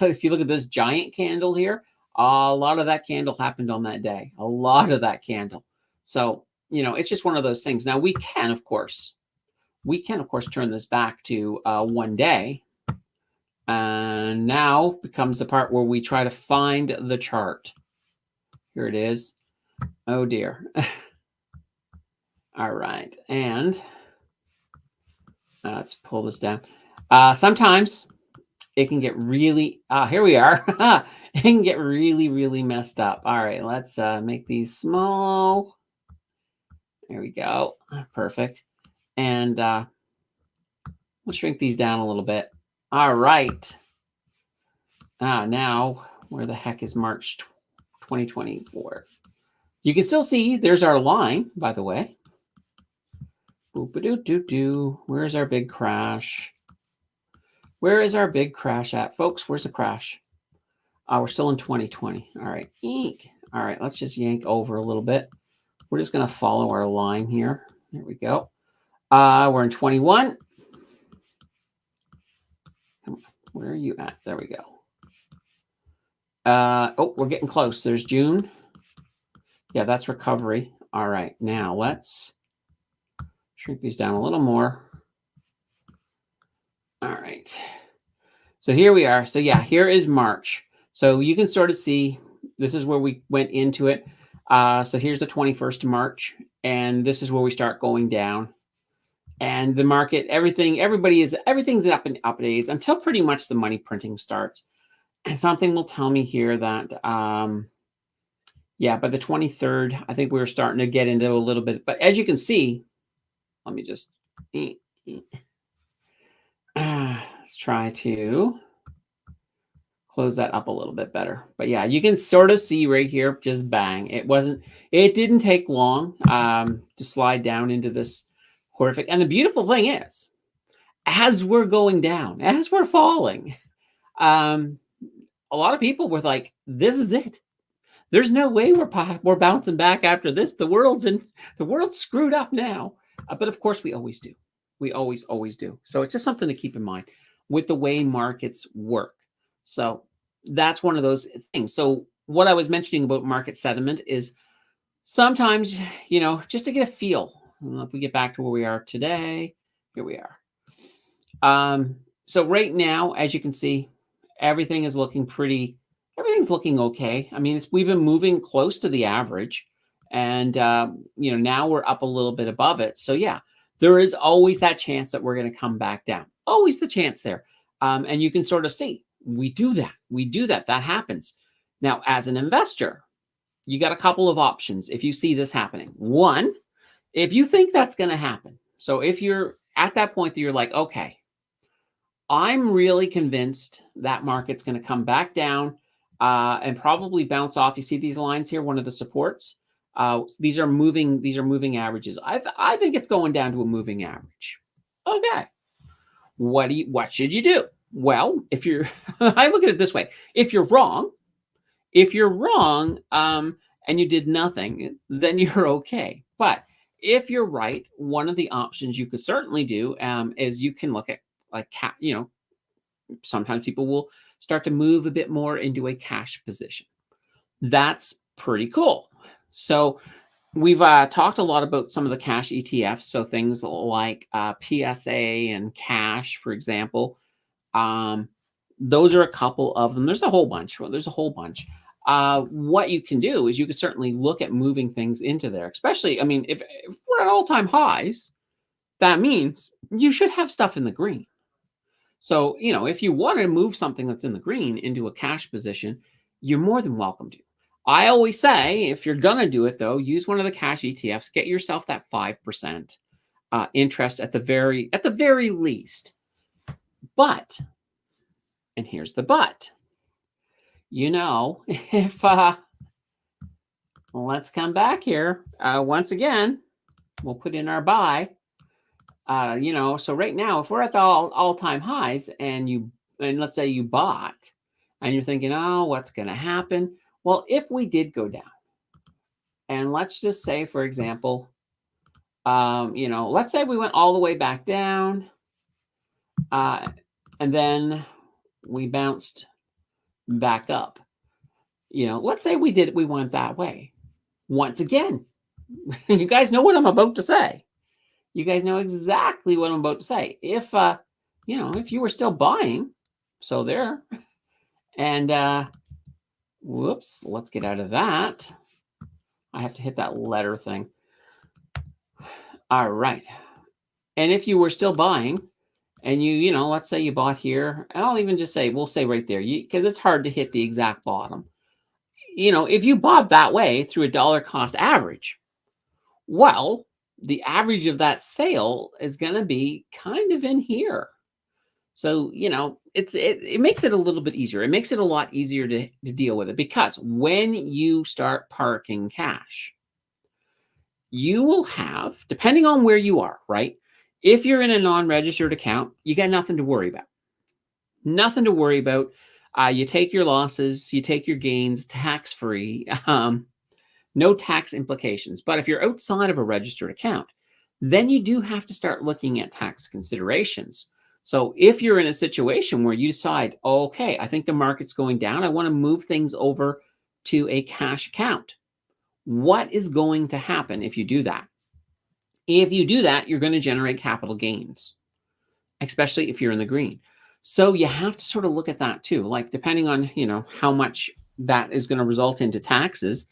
if you look at this giant candle here, a lot of that candle happened on that day. A lot of that candle. So, it's just one of those things. Now we can, of course, turn this back to 1 day. And now becomes the part where we try to find the chart. Here it is. Oh dear. All right. And let's pull this down. Sometimes it can get really, here we are. It can get really, really messed up. All right. Let's make these small. There we go. Perfect. And we'll shrink these down a little bit. All right. Now, where the heck is March 2024? You can still see there's our line, by the way. Boop-a-doo-doo-doo. Where's our big crash? Where is our big crash at, folks? Where's the crash? We're still in 2020. All right. Eek. All right. Let's just yank over a little bit. We're just going to follow our line here. There we go. We're in 21. Where are you at? There we go. Oh, we're getting close. There's June. Yeah, that's recovery. All right. Now let's shrink these down a little more. All right. So here we are. So yeah, here is March. So you can sort of see, this is where we went into it. So here's the 21st of March, and this is where we start going down. And the market, everything's up in up days until pretty much the money printing starts. And something will tell me here that, yeah, by the 23rd, I think we were starting to get into a little bit. But as you can see, let me just, let's try to close that up a little bit better. But yeah, you can sort of see right here, just bang. It didn't take long to slide down into this horrific. And the beautiful thing is, as we're going down, as we're falling, a lot of people were like, this is it. There's no way we're bouncing back after this. The world's screwed up now. But of course, we always do. We always do. So it's just something to keep in mind with the way markets work. So that's one of those things. So what I was mentioning about market sentiment is sometimes, just to get a feel. If we get back to where we are today, here we are. So right now, as you can see, everything's looking okay. I mean, we've been moving close to the average, and now we're up a little bit above it. So yeah, there is always that chance that we're going to come back down. Always the chance there. And you can sort of see, we do that. That happens. Now, as an investor, you got a couple of options if you see this happening. One, if you think that's going to happen. So if you're at that point that you're like, okay, I'm really convinced that market's going to come back down and probably bounce off. You see these lines here, one of the supports. These are moving averages. I think it's going down to a moving average. Okay. What should you do? Well, if you're, I look at it this way. If you're wrong, and you did nothing, then you're okay. But if you're right, one of the options you could certainly do is you can look at sometimes people will start to move a bit more into a cash position. That's pretty cool. So we've talked a lot about some of the cash ETFs. So things like PSA and cash, for example. Um, those are a couple of them. There's a whole bunch. Well, there's a whole bunch. What you can do is you can certainly look at moving things into there, especially, I mean, if we're at all-time highs, that means you should have stuff in the green. So, if you want to move something that's in the green into a cash position, you're more than welcome to. I always say, if you're going to do it, though, use one of the cash ETFs, get yourself that 5% interest at the very least. But, and here's the but, if let's come back here once again, we'll put in our buy. So right now, if we're at the all-time highs and let's say you bought and you're thinking, oh, what's going to happen? Well, if we did go down, and let's just say, for example, let's say we went all the way back down, and then we bounced back up. Let's say we went that way. Once again, you guys know what I'm about to say. You guys know exactly what I'm about to say. If you were still buying, so there, and whoops, let's get out of that. I have to hit that letter thing. All right. And if you were still buying and let's say you bought here, and I'll even just say, we'll say right there, because it's hard to hit the exact bottom. If you bought that way through a dollar cost average, well, the average of that sale is going to be kind of in here. So, it makes it a little bit easier. It makes it a lot easier to deal with it, because when you start parking cash, you will have, depending on where you are, right? If you're in a non-registered account, you got nothing to worry about. Nothing to worry about. You take your losses, you take your gains tax-free. No tax implications. But if you're outside of a registered account, then you do have to start looking at tax considerations. So if you're in a situation where you decide, okay, I think the market's going down, I want to move things over to a cash account. What is going to happen if you do that? If you do that, you're going to generate capital gains, especially if you're in the green. So you have to sort of look at that too. Like, depending on, how much that is going to result into taxes,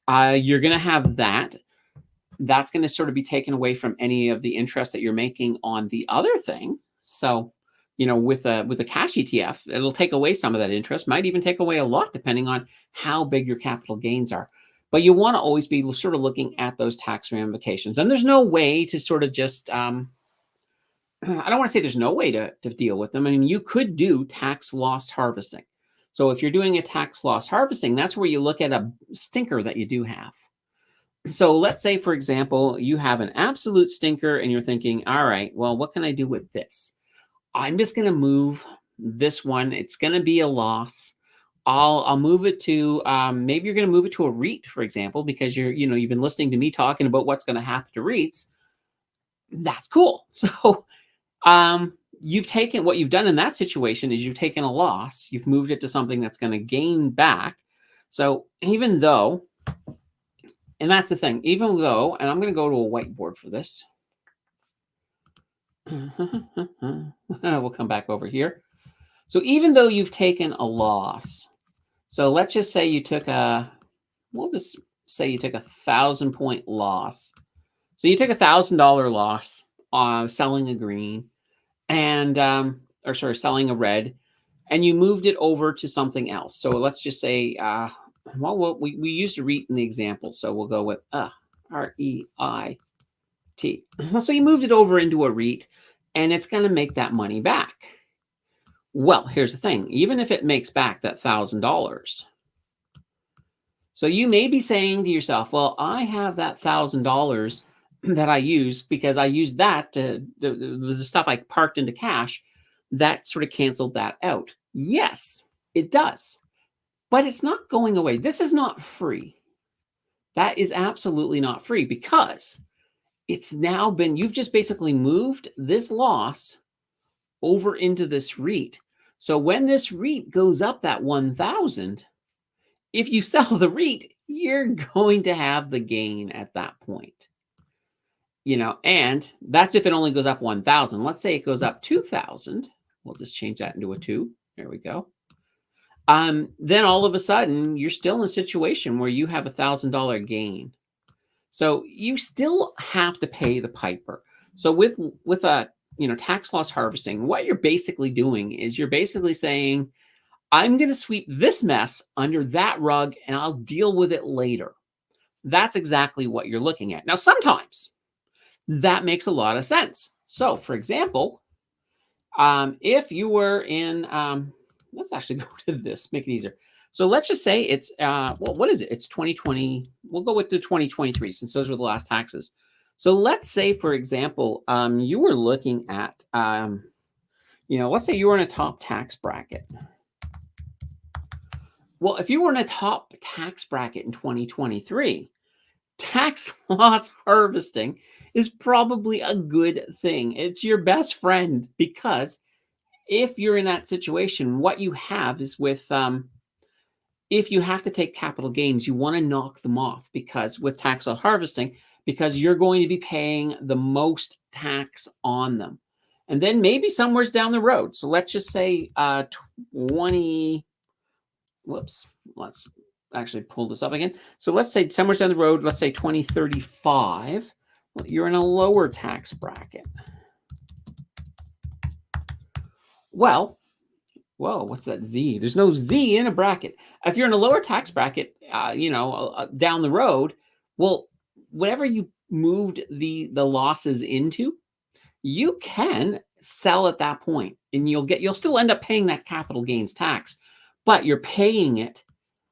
you're going to have that. That's going to sort of be taken away from any of the interest that you're making on the other thing. So, with a cash ETF, it'll take away some of that interest, might even take away a lot, depending on how big your capital gains are. But you want to always be sort of looking at those tax ramifications. And there's no way to sort of just, I don't want to say there's no way to deal with them. I mean, you could do tax loss harvesting. So if you're doing a tax loss harvesting, that's where you look at a stinker that you do have. So let's say, for example, you have an absolute stinker and you're thinking, all right, well, what can I do with this? I'm just going to move this one. It's going to be a loss. I'll move it to, maybe you're going to move it to a REIT, for example, because you've been listening to me talking about what's going to happen to REITs. That's cool. So, what you've done in that situation is you've taken a loss, you've moved it to something that's going to gain back. So even though, and that's the thing, even though, and I'm going to go to a whiteboard for this. We'll come back over here. So even though you've taken a loss, so let's just say you took we'll just say you took 1,000-point loss. So you took $1,000 loss on selling a green and, selling a red, and you moved it over to something else. So let's just say, we used a REIT in the example, so we'll go with REIT. So you moved it over into a REIT, and it's going to make that money back. Well, here's the thing. Even if it makes back that $1,000, so you may be saying to yourself, well, I have that $1,000 that I use because I used that to the stuff I parked into cash, that sort of canceled that out. Yes, it does. But it's not going away. This is not free. That is absolutely not free, because it's now you've just basically moved this loss over into this REIT. So when this REIT goes up that 1,000, If you sell the REIT, you're going to have the gain at that point. And that's if it only goes up 1,000. Let's say it goes up 2,000. We'll just change that into a 2. There we go. Then all of a sudden, you're still in a situation where you have $1,000 gain. So you still have to pay the piper. So with a tax loss harvesting, what you're basically doing is you're basically saying, I'm going to sweep this mess under that rug and I'll deal with it later. That's exactly what you're looking at. Now, sometimes that makes a lot of sense. So, for example, if you were in, let's actually go to this, make it easier. So let's just say it's, well, what is it? It's 2020. We'll go with the 2023 since those were the last taxes. So let's say, for example, you were looking at, let's say you were in a top tax bracket. Well, if you were in a top tax bracket in 2023, tax loss harvesting is probably a good thing. It's your best friend, because if you're in that situation, what you have is with, if you have to take capital gains, you want to knock them off, because with tax loss harvesting, because you're going to be paying the most tax on them. And then maybe somewhere's down the road. So let's just say let's actually pull this up again. So let's say somewhere down the road, let's say 2035, you're in a lower tax bracket. Well, whoa, what's that Z? There's no Z in a bracket. If you're in a lower tax bracket, down the road, well, whatever you moved the losses into, you can sell at that point, and you'll still end up paying that capital gains tax, but you're paying it.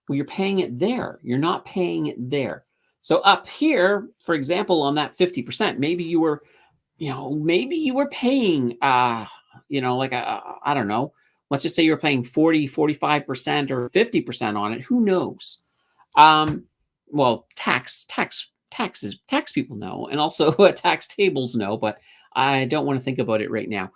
Well, you're paying it there. You're not paying it there. So up here, for example, on that 50%, maybe you were paying, I don't know. Let's just say you're paying 40, 45% or 50% on it. Who knows? Well, tax people know, and also tax tables know, but I don't want to think about it right now.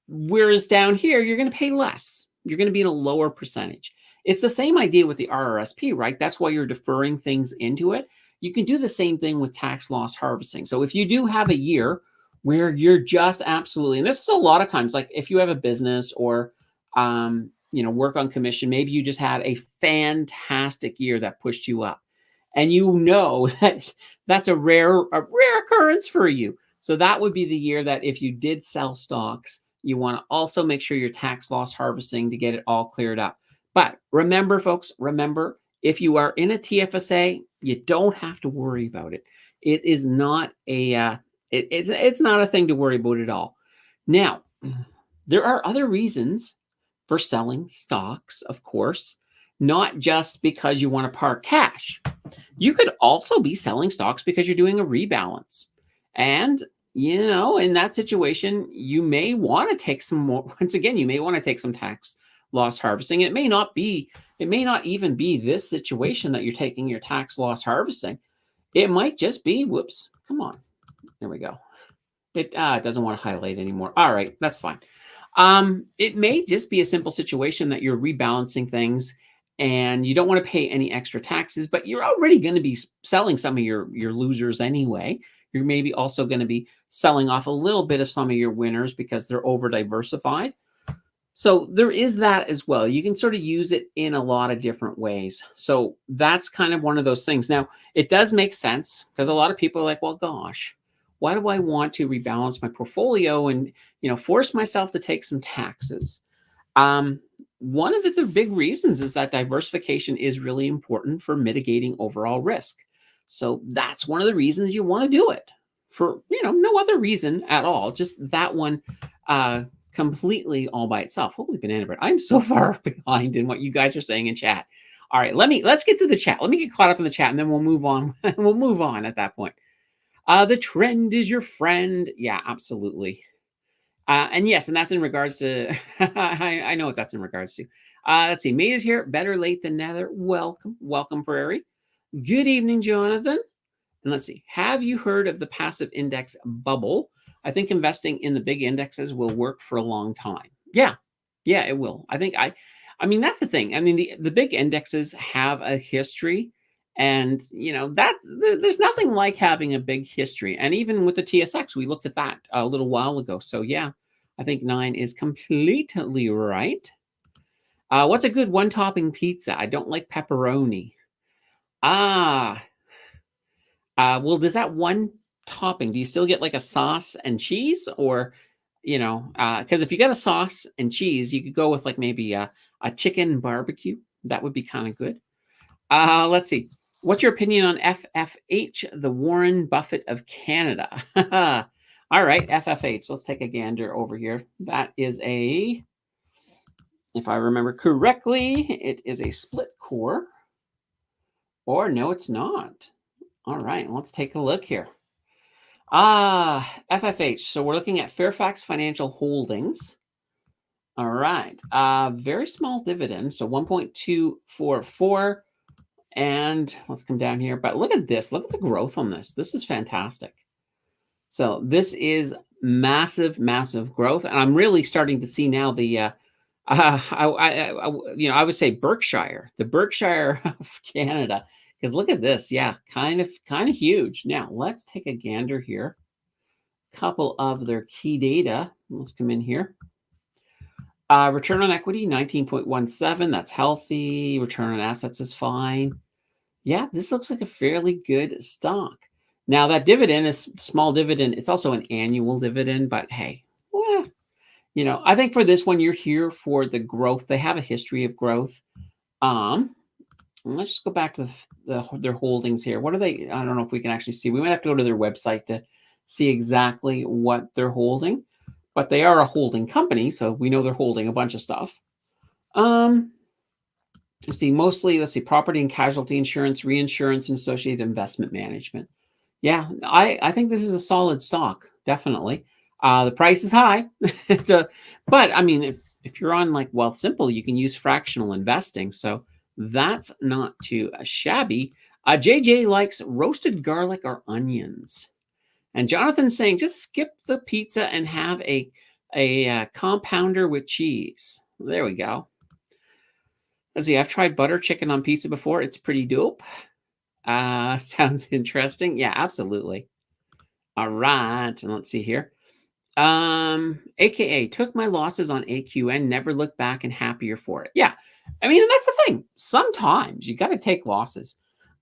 Whereas down here, you're going to pay less. You're going to be in a lower percentage. It's the same idea with the RRSP, right? That's why you're deferring things into it. You can do the same thing with tax loss harvesting. So if you do have a year where you're just absolutely, and this is a lot of times, like if you have a business or, work on commission, maybe you just had a fantastic year that pushed you up, and that that's a rare occurrence for you. So that would be the year that if you did sell stocks, you want to also make sure you're tax loss harvesting to get it all cleared up. But remember, folks, if you are in a TFSA, you don't have to worry about it. It is not it's not a thing to worry about at all. Now, there are other reasons for selling stocks, of course, not just because you want to park cash. You could also be selling stocks because you're doing a rebalance. And, in that situation, you may want to take some more. Once again, you may want to take some tax loss harvesting. It may not even be this situation that you're taking your tax loss harvesting. It might just be, whoops, come on. There we go. It doesn't want to highlight anymore. All right, that's fine. It may just be a simple situation that you're rebalancing things and you don't want to pay any extra taxes, but you're already going to be selling some of your losers anyway. You're maybe also going to be selling off a little bit of some of your winners because they're over diversified. So there is that as well. You can sort of use it in a lot of different ways. So that's kind of one of those things. Now, it does make sense because a lot of people are like, well, gosh, why do I want to rebalance my portfolio and, force myself to take some taxes? One of the big reasons is that diversification is really important for mitigating overall risk. So that's one of the reasons you want to do it, for, no other reason at all. Just that one completely all by itself. Holy banana bread. I'm so far behind in what you guys are saying in chat. All right, let's get to the chat. Let me get caught up in the chat and then we'll move on. We'll move on at that point. The trend is your friend. Yeah, absolutely. And yes, and that's in regards to, I know what that's in regards to. Let's see, made it here, better late than never. Welcome, Prairie. Good evening, Jonathan. And let's see, have you heard of the passive index bubble? I think investing in the big indexes will work for a long time. Yeah, it will. I think I mean, that's the thing. I mean, the big indexes have a history, and there's nothing like having a big history. And even with the TSX, we looked at that a little while ago. So yeah, I think 9 is completely right. What's a good one-topping pizza? I don't like pepperoni. Ah, well, does that one topping, do you still get like a sauce and cheese, or because if you get a sauce and cheese, you could go with like maybe a chicken barbecue. That would be kind of good. Let's see. What's your opinion on FFH, the Warren Buffett of Canada? All right, FFH. Let's take a gander over here. That is if I remember correctly, it is a split core. Or no, it's not. All right, let's take a look here. FFH. So we're looking at Fairfax Financial Holdings. All right. Very small dividend. So 1.244. And let's come down here. But look at this. Look at the growth on this. This is fantastic. So this is massive, massive growth. And I'm really starting to see now the I would say Berkshire, the Berkshire of Canada. Because look at this. Yeah, kind of huge. Now let's take a gander here. Couple of their key data. Let's come in here. Return on equity, 19.17. That's healthy. Return on assets is fine. Yeah, this looks like a fairly good stock. Now that dividend is small dividend. It's also an annual dividend, but hey, I think for this one, you're here for the growth. They have a history of growth. Let's just go back to their holdings here. What are they? I don't know if we can actually see. We might have to go to their website to see exactly what they're holding, but they are a holding company, so we know they're holding a bunch of stuff. Let's see, property and casualty insurance, reinsurance, and associated investment management. Yeah, I think this is a solid stock, definitely. The price is high, but I mean, if you're on like Wealthsimple, you can use fractional investing, so that's not too shabby. JJ likes roasted garlic or onions. And Jonathan's saying, just skip the pizza and have a compounder with cheese. There we go. Let's see, I've tried butter chicken on pizza before. It's pretty dope. Sounds interesting. Yeah, absolutely. All right, and let's see here. AKA took my losses on AQN, never looked back and happier for it. Yeah, I mean, and that's the thing. Sometimes you got to take losses.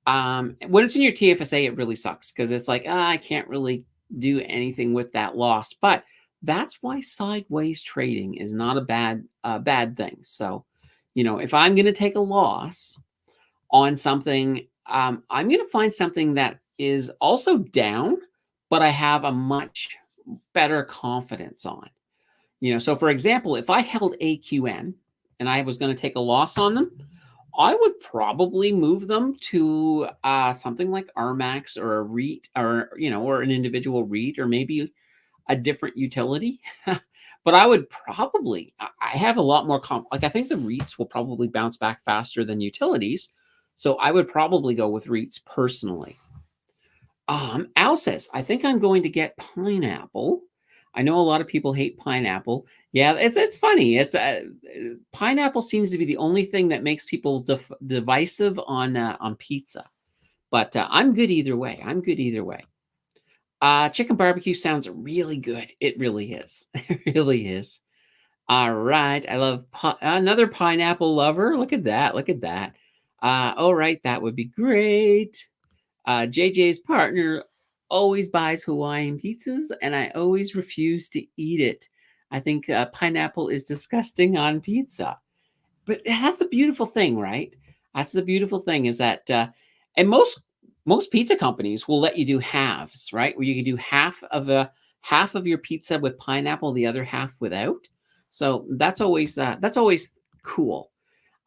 When it's in your TFSA, it really sucks because it's like, I can't really do anything with that loss. But that's why sideways trading is not a bad thing. So, if I'm going to take a loss on something, I'm going to find something that is also down, but I have a much better confidence on. So for example, if I held AQN and I was going to take a loss on them, I would probably move them to something like RMAX or a REIT, or an individual REIT, or maybe a different utility. But I would probably, I have a lot more, I think the REITs will probably bounce back faster than utilities. So I would probably go with REITs personally. Al says, I think I'm going to get pineapple. I know a lot of people hate pineapple. Yeah, it's funny. It's pineapple seems to be the only thing that makes people divisive on pizza. But I'm good either way. Chicken barbecue sounds really good. It really is. It really is. All right. I love another pineapple lover. Look at that. All right. That would be great. JJ's partner always buys Hawaiian pizzas, and I always refuse to eat it. I think pineapple is disgusting on pizza. But that's a beautiful thing, right? That's the beautiful thing is that, and most pizza companies will let you do halves, right? Where you can do half of your pizza with pineapple, the other half without. So that's always cool.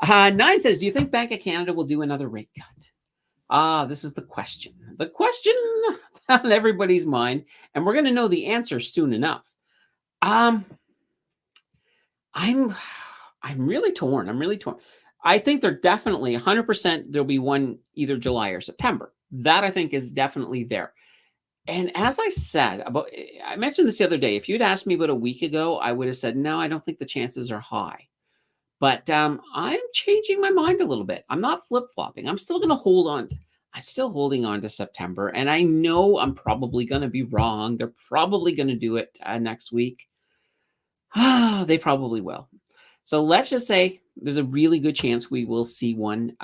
9 says, do you think Bank of Canada will do another rate cut? This is the question. The question on everybody's mind, and we're going to know the answer soon enough. I'm really torn. I think they're definitely 100%. There'll be one either July or September. That I think is definitely there. And as I said, I mentioned this the other day. If you'd asked me about a week ago, I would have said, no, I don't think the chances are high. But I'm changing my mind a little bit. I'm not flip-flopping. I'm still going to hold on. I'm still holding on to September. And I know I'm probably going to be wrong. They're probably going to do it next week. They probably will. So let's just say there's a really good chance we will see one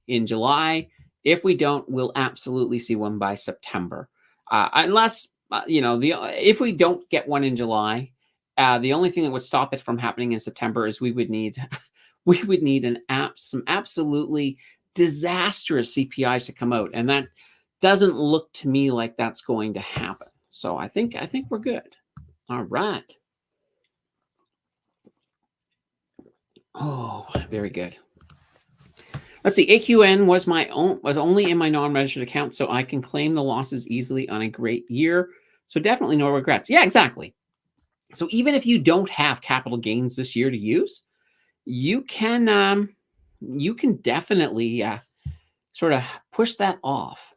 in July. If we don't, we'll absolutely see one by September. Unless, if we don't get one in July, the only thing that would stop it from happening in September is we would need some absolutely disastrous CPIs to come out. And that doesn't look to me like that's going to happen. So I think we're good. All right. Oh, very good. Let's see. AQN was only in my non-registered account, so I can claim the losses easily on a great year. So definitely no regrets. Yeah, exactly. So even if you don't have capital gains this year to use, you can definitely sort of push that off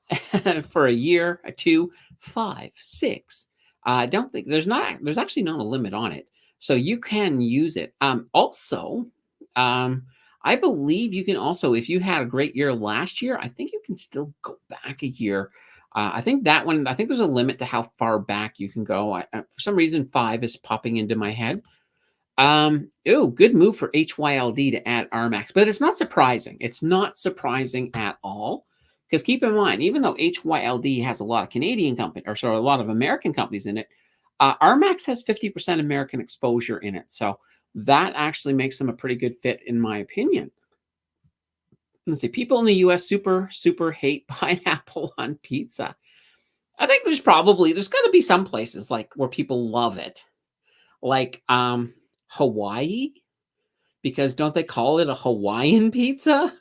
for a year, a 2, 5, 6. I don't think there's actually not a limit on it, so you can use it. Also, I believe you can also, if you had a great year last year, I think you can still go back a year. I think there's a limit to how far back you can go. For some reason, 5 is popping into my head. Good move for HYLD to add RMAX, but it's not surprising. It's not surprising at all. Because keep in mind, even though HYLD has a lot of Canadian companies, or sorry, a lot of American companies in it, RMAX has 50% American exposure in it. So that actually makes them a pretty good fit, in my opinion. Let's see, people in the US super hate pineapple on pizza. I think there's got to be some places like where people love it. Like Hawaii, because don't they call it a Hawaiian pizza?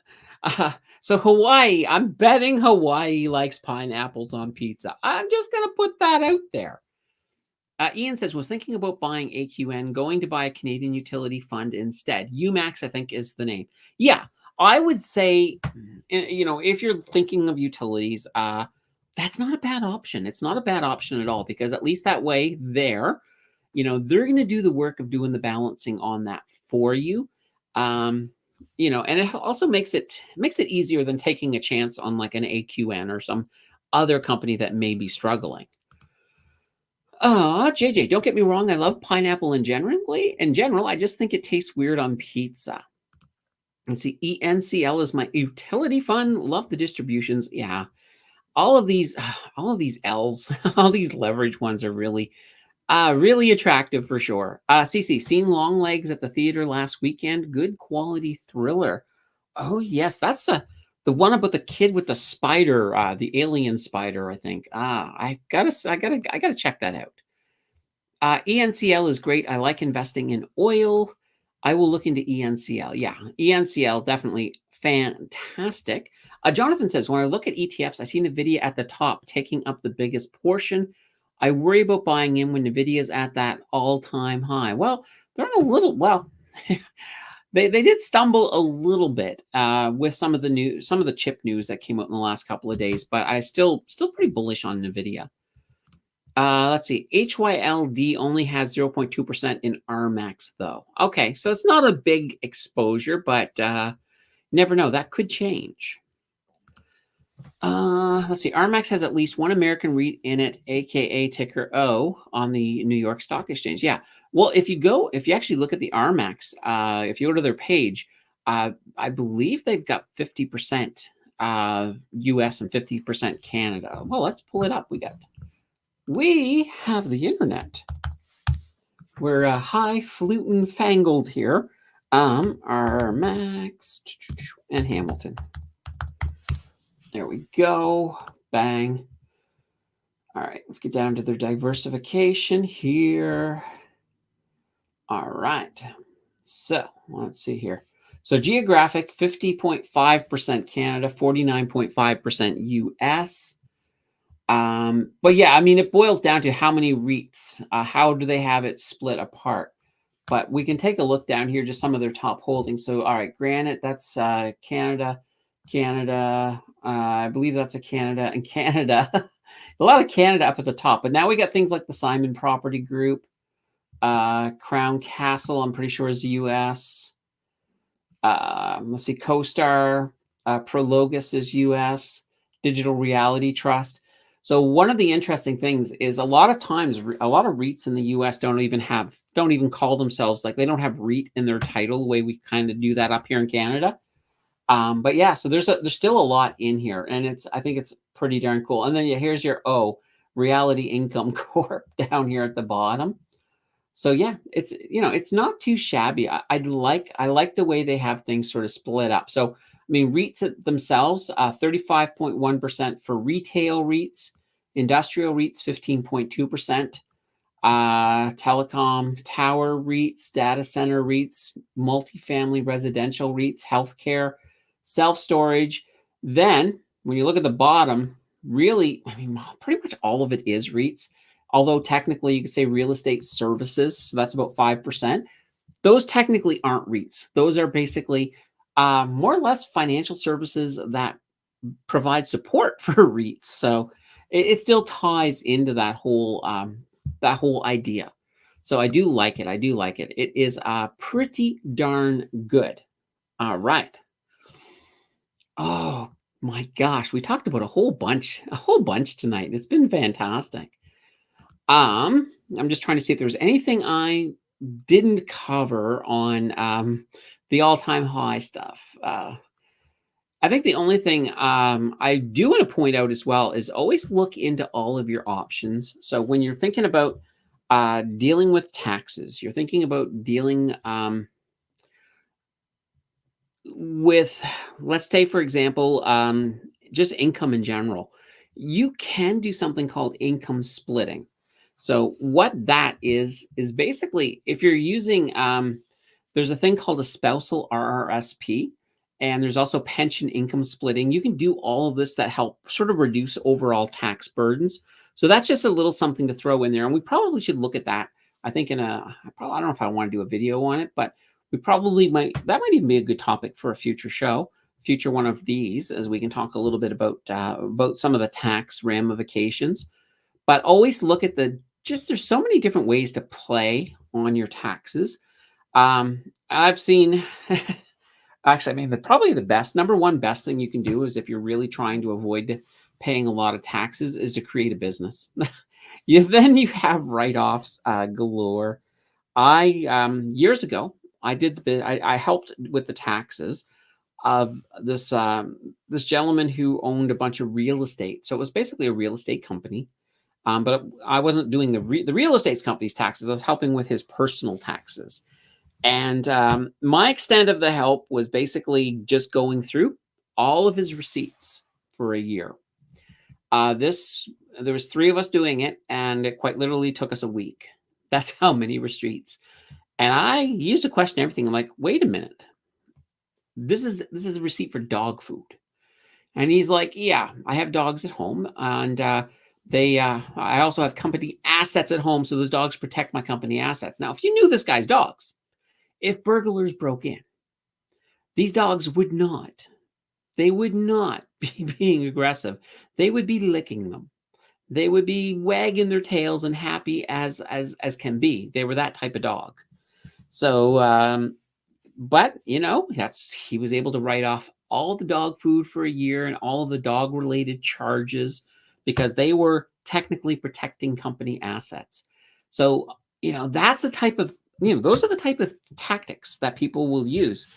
So Hawaii, I'm betting Hawaii likes pineapples on pizza. I'm just going to put that out there. Ian says, was thinking about buying AQN, going to buy a Canadian utility fund instead. UMAX, I think, is the name. Yeah, I would say, if you're thinking of utilities, that's not a bad option. It's not a bad option at all, because at least that way they're going to do the work of doing the balancing on that for you. And it also makes it easier than taking a chance on like an AQN or some other company that may be struggling. JJ, don't get me wrong. I love pineapple in general. I just think it tastes weird on pizza. Let's see. ENCL is my utility fund. Love the distributions. Yeah. All of these L's, all these leverage ones are really attractive for sure. CC, seen Long Legs at the theater last weekend. Good quality thriller. Oh yes, that's the one about the kid with the spider, the alien spider, I think. I gotta check that out. ENCL is great. I like investing in oil. I will look into ENCL. Yeah, ENCL definitely fantastic. Jonathan says, when I look at ETFs, I see NVIDIA at the top taking up the biggest portion. I worry about buying in when NVIDIA is at that all-time high. Well, they're in a little, they did stumble a little bit with some of the chip news that came out in the last couple of days, but I still pretty bullish on NVIDIA. Let's see. HYLD only has 0.2% in RMAX, though. Okay, so it's not a big exposure, but never know. That could change. Let's see. RMAX has at least one American REIT in it, aka ticker O, on the New York Stock Exchange. Yeah. Well, if you actually look at the RMAX, if you go to their page, I believe they've got 50% US and 50% Canada. Well, let's pull it up. We have the internet. We're highfalutin fangled here. RMAX and Hamilton. There we go. Bang. All right, let's get down to their diversification here. All right. So let's see here. So geographic, 50.5% Canada, 49.5% US. But yeah, I mean, it boils down to how many REITs, how do they have it split apart? But we can take a look down here, just some of their top holdings. So, all right, Granite, that's Canada. I believe that's a Canada and Canada. A lot of Canada up at the top. But now we got things like the Simon Property Group, Crown Castle, I'm pretty sure is the US. Let's see, CoStar, Prologis is US, Digital Reality Trust. So one of the interesting things is a lot of times a lot of REITs in the US don't even call themselves, like they don't have REIT in their title the way we kind of do that up here in Canada. But yeah, so there's still a lot in here, and I think it's pretty darn cool. And then yeah, here's your Reality Income Corp down here at the bottom. So yeah, it's not too shabby. I like the way they have things sort of split up. So I mean, REITs themselves, 35.1% for retail REITs, industrial REITs 15.2%, telecom tower REITs, data center REITs, multifamily residential REITs, healthcare, self storage. Then when you look at the bottom, really, I mean, pretty much all of it is REITs. Although technically you could say real estate services, so that's about 5%. Those technically aren't REITs. Those are basically more or less financial services that provide support for REITs. So it still ties into that whole idea. So I do like it. I do like it. It is pretty darn good. All right. Oh my gosh, we talked about a whole bunch tonight. It's been fantastic. I'm just trying to see if there's anything I didn't cover on the all-time high stuff. I think the only thing I do want to point out as well is always look into all of your options. So when you're thinking about dealing with taxes, you're thinking about dealing with, let's say, for example, just income in general. You can do something called income splitting. So what that is basically if you're using, there's a thing called a spousal RRSP, and there's also pension income splitting. You can do all of this that help sort of reduce overall tax burdens. So that's just a little something to throw in there, and we probably should look at that. I think I don't know if I want to do a video on it, but we probably that might even be a good topic for a future show, future one of these, as we can talk a little bit about some of the tax ramifications. But always look at there's so many different ways to play on your taxes. I've seen, actually, I mean, probably the number one best thing you can do is if you're really trying to avoid paying a lot of taxes is to create a business. Then you have write-offs galore. Years ago, I helped with the taxes of this gentleman who owned a bunch of real estate. So it was basically a real estate company. But I wasn't doing the real estate company's taxes. I was helping with his personal taxes. And my extent of the help was basically just going through all of his receipts for a year. There was 3 of us doing it, and it quite literally took us a week. That's how many receipts. And I used to question everything. I'm like, wait a minute. This is a receipt for dog food. And he's like, yeah, I have dogs at home, and I also have company assets at home, so those dogs protect my company assets. Now, if you knew this guy's dogs, if burglars broke in, these dogs would not be being aggressive. They would be licking them. They would be wagging their tails and happy as can be. They were that type of dog. So, but he was able to write off all the dog food for a year and all of the dog related charges because they were technically protecting company assets. So, that's the type of, those are the type of tactics that people will use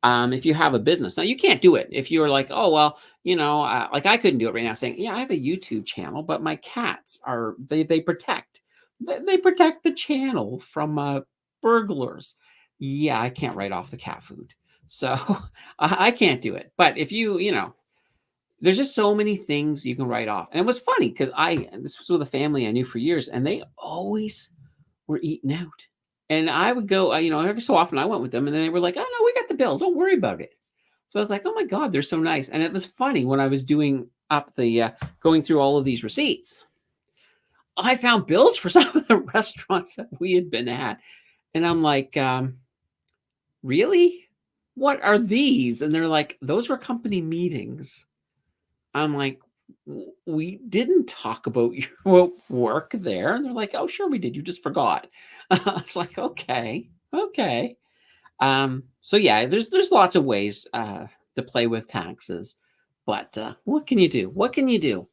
if you have a business. Now, you can't do it if you're like, oh, well, like I couldn't do it right now saying, yeah, I have a YouTube channel, but my cats they protect the channel from burglars. Yeah, I can't write off the cat food. So I can't do it. But if there's just so many things you can write off. And it was funny because this was with a family I knew for years, and they always were eating out. And I would go, every so often I went with them, and then they were like, oh, no, we got the bill. Don't worry about it. So I was like, oh my God, they're so nice. And it was funny when I was doing up going through all of these receipts, I found bills for some of the restaurants that we had been at. And I'm like, really? What are these? And they're like, those were company meetings. I'm like, we didn't talk about your work there. And they're like, oh, sure we did. You just forgot. It's like, okay. So So yeah, there's lots of ways to play with taxes, but what can you do? What can you do?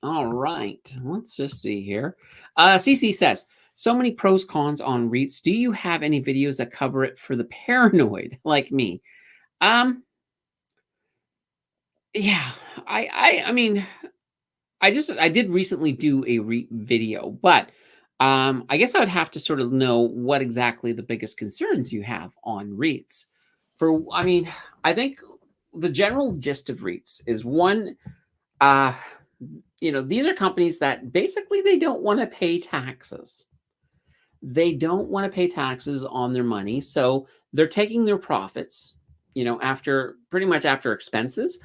All right, let's just see here. CC says, so many pros cons on REITs. Do you have any videos that cover it for the paranoid like me? Um, yeah, I mean, I did recently do a REIT video, but I guess I would have to sort of know what exactly the biggest concerns you have on REITs. I mean, I think the general gist of REITs is one, uh, these are companies that basically they don't want to pay taxes. They don't want to pay taxes on their money, so they're taking their profits, after pretty much after expenses,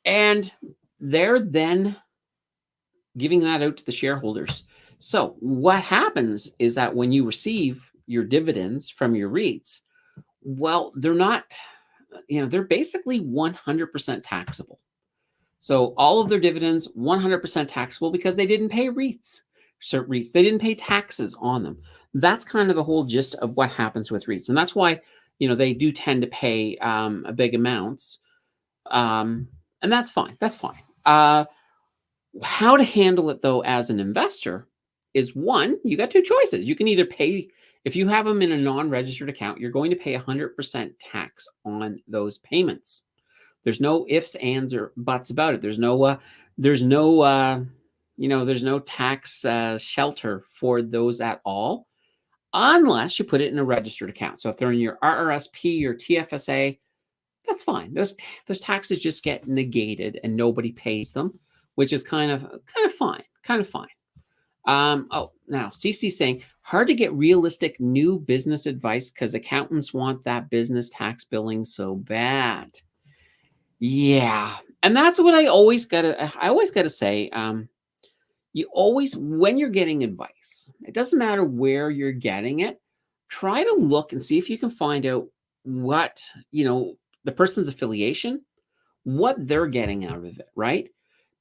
and they're then giving that out to the shareholders. So what happens is that when you receive your dividends from your REITs, well, they're not, they're basically 100% taxable. So all of their dividends 100% taxable because they didn't pay REITs. So REITs, they didn't pay taxes on them. That's kind of the whole gist of what happens with REITs, and that's why they do tend to pay a big amounts, and that's fine. That's fine. How to handle it though as an investor is one, you got two choices. You can either pay, if you have them in a non-registered account, you're going to pay 100% tax on those payments. There's no ifs, ands, or buts about it. There's no tax shelter for those at all, unless you put it in a registered account. So if they're in your RRSP or TFSA, that's fine. Those taxes just get negated and nobody pays them, which is kind of fine. Kind of fine. Now CC saying hard to get realistic new business advice because accountants want that business tax billing so bad. Yeah, and that's what I always gotta say. You always, when you're getting advice, it doesn't matter where you're getting it. Try to look and see if you can find out what the person's affiliation, what they're getting out of it, right?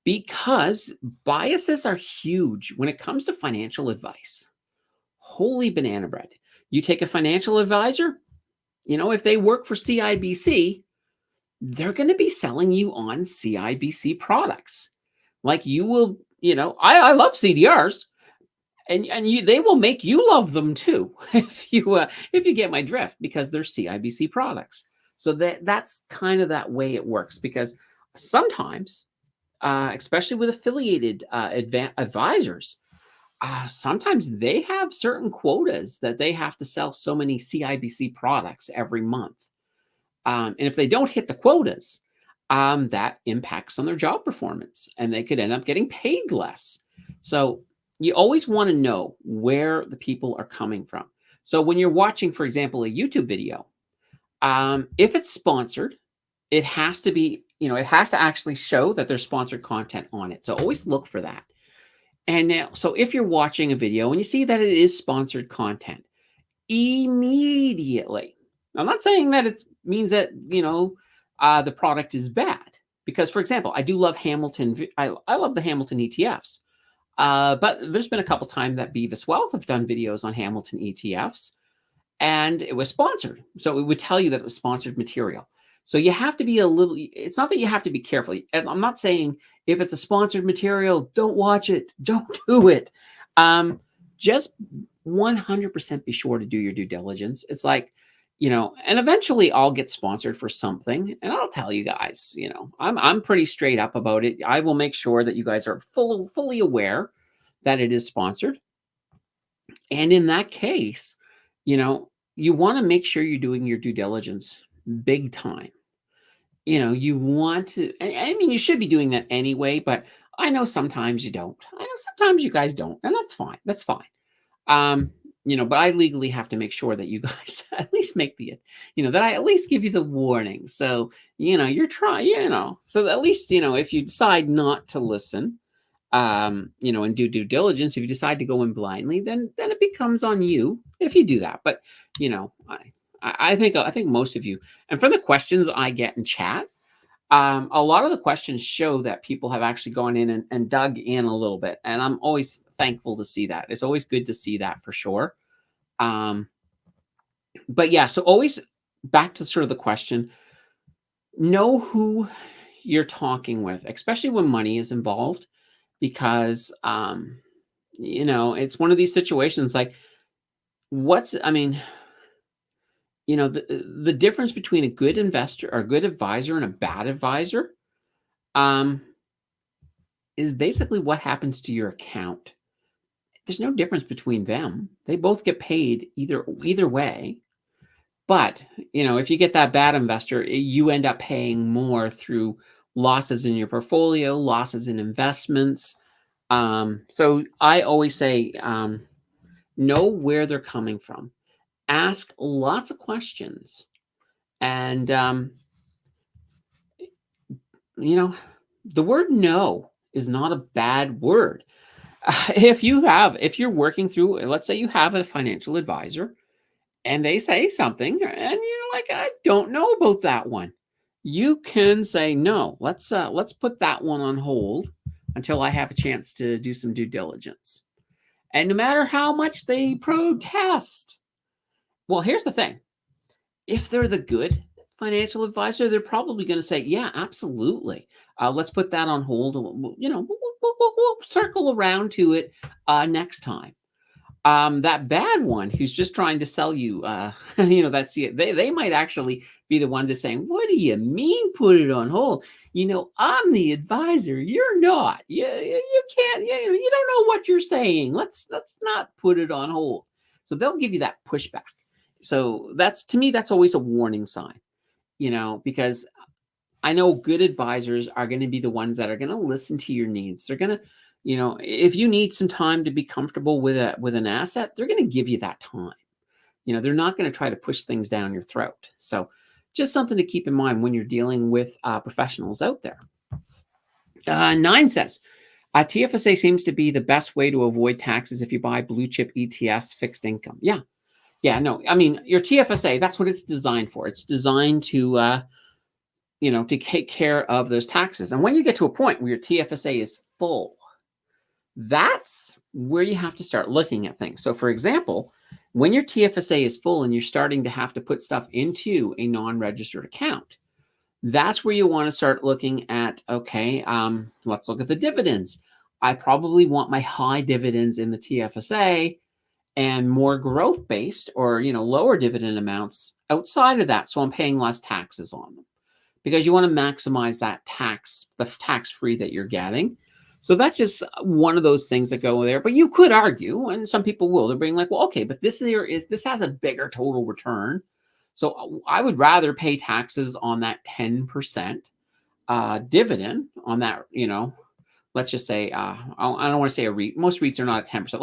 Because biases are huge when it comes to financial advice. Holy banana bread. You take a financial advisor, if they work for CIBC, they're going to be selling you on CIBC products. Like you will, I love CDRs, and they will make you love them too if you get my drift, because they're CIBC products. So that's kind of that way it works, because sometimes, especially with affiliated advisors, sometimes they have certain quotas that they have to sell so many CIBC products every month. And if they don't hit the quotas, that impacts on their job performance and they could end up getting paid less. So you always want to know where the people are coming from. So when you're watching, for example, a YouTube video, if it's sponsored, it has to be, it has to actually show that there's sponsored content on it. So always look for that. And now, so if you're watching a video and you see that it is sponsored content, immediately, I'm not saying that it means that, the product is bad. Because, for example, I do love Hamilton. I love the Hamilton ETFs. But there's been a couple times that Beavis Wealth have done videos on Hamilton ETFs, and it was sponsored. So it would tell you that it was sponsored material. So you have to be it's not that you have to be careful. I'm not saying if it's a sponsored material, don't watch it, don't do it. Just 100% be sure to do your due diligence. It's like, and eventually I'll get sponsored for something and I'll tell you guys, I'm pretty straight up about it. I will make sure that you guys are fully aware that it is sponsored. And in that case, you want to make sure you're doing your due diligence big time. You want to, I mean, you should be doing that anyway, but I know sometimes you don't. I know sometimes you guys don't, and that's fine. That's fine. But I legally have to make sure that you guys at least make that I at least give you the warning. So, you're trying, so at least, if you decide not to listen, and do due diligence, if you decide to go in blindly, then it becomes on you if you do that. But, I think most of you, and from the questions I get in chat, a lot of the questions show that people have actually gone in and dug in a little bit. And I'm always thankful to see that. It's always good to see that for sure. But yeah, so always back to sort of the question, know who you're talking with, especially when money is involved, because it's one of these situations like I mean, the difference between a good investor or a good advisor and a bad advisor um, is basically what happens to your account. There's no difference between them. They both get paid either way. But, if you get that bad investor, you end up paying more through losses in your portfolio, losses in investments. So I always say, know where they're coming from. Ask lots of questions. And, the word no is not a bad word. If you're working through, let's say you have a financial advisor and they say something and you're like, I don't know about that one. You can say, no, let's put that one on hold until I have a chance to do some due diligence. And no matter how much they protest, well, here's the thing. If they're the good financial advisor, they're probably going to say, yeah, absolutely. Let's put that on hold. We'll circle around to it next time. That bad one who's just trying to sell you, that's it. They might actually be the ones that saying, what do you mean put it on hold? I'm the advisor. You're not. You can't, you don't know what you're saying. Let's not put it on hold. So they'll give you that pushback. So to me, that's always a warning sign, because I know good advisors are going to be the ones that are going to listen to your needs. They're going to, if you need some time to be comfortable with an asset, they're going to give you that time. They're not going to try to push things down your throat. So just something to keep in mind when you're dealing with professionals out there. 9 says, TFSA seems to be the best way to avoid taxes if you buy blue chip ETFs fixed income. Yeah, no, I mean, your TFSA, that's what it's designed for. It's designed to, to take care of those taxes. And when you get to a point where your TFSA is full, that's where you have to start looking at things. So for example, when your TFSA is full and you're starting to have to put stuff into a non-registered account, that's where you want to start looking at, okay, let's look at the dividends. I probably want my high dividends in the TFSA and more growth-based or, lower dividend amounts outside of that. So I'm paying less taxes on them because you want to maximize that the tax-free that you're getting. So that's just one of those things that go there. But you could argue, and some people will, they're being like, well, okay, but this has a bigger total return. So I would rather pay taxes on that 10% dividend on that, let's just say, I don't want to say a REIT. Most REITs are not at 10%.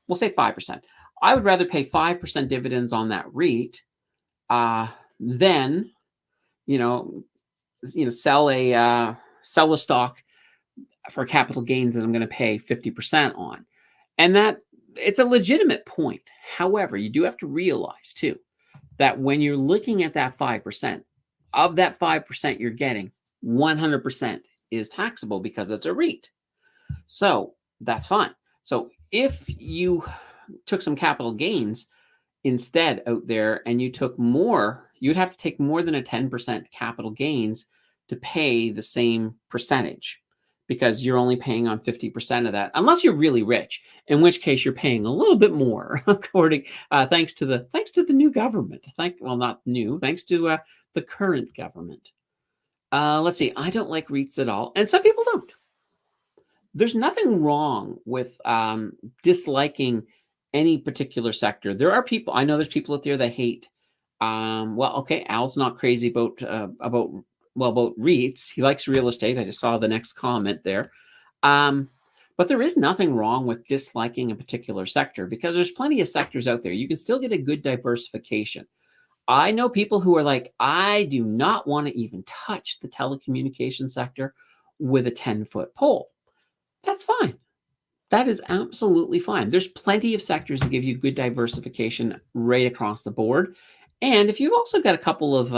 We'll say 5%. I would rather pay 5% dividends on that REIT than, sell a stock for capital gains that I'm going to pay 50% on. And that it's a legitimate point. However, you do have to realize too, that when you're looking at that 5%, of that 5% you're getting, 100% is taxable because it's a REIT. So that's fine. So if you took some capital gains instead out there and you took more, you'd have to take more than a 10% capital gains to pay the same percentage because you're only paying on 50% of that, unless you're really rich, in which case you're paying a little bit more, thanks to the new government. Thanks to the current government. Let's see. I don't like REITs at all, and some people don't. There's nothing wrong with disliking any particular sector. There are people, I know there's people out there that hate. Okay, Al's not crazy about REITs. He likes real estate. I just saw the next comment there. But there is nothing wrong with disliking a particular sector because there's plenty of sectors out there. You can still get a good diversification. I know people who are like, I do not want to even touch the telecommunication sector with a 10-foot pole. That's fine. That is absolutely fine. There's plenty of sectors to give you good diversification right across the board. And if you've also got a couple of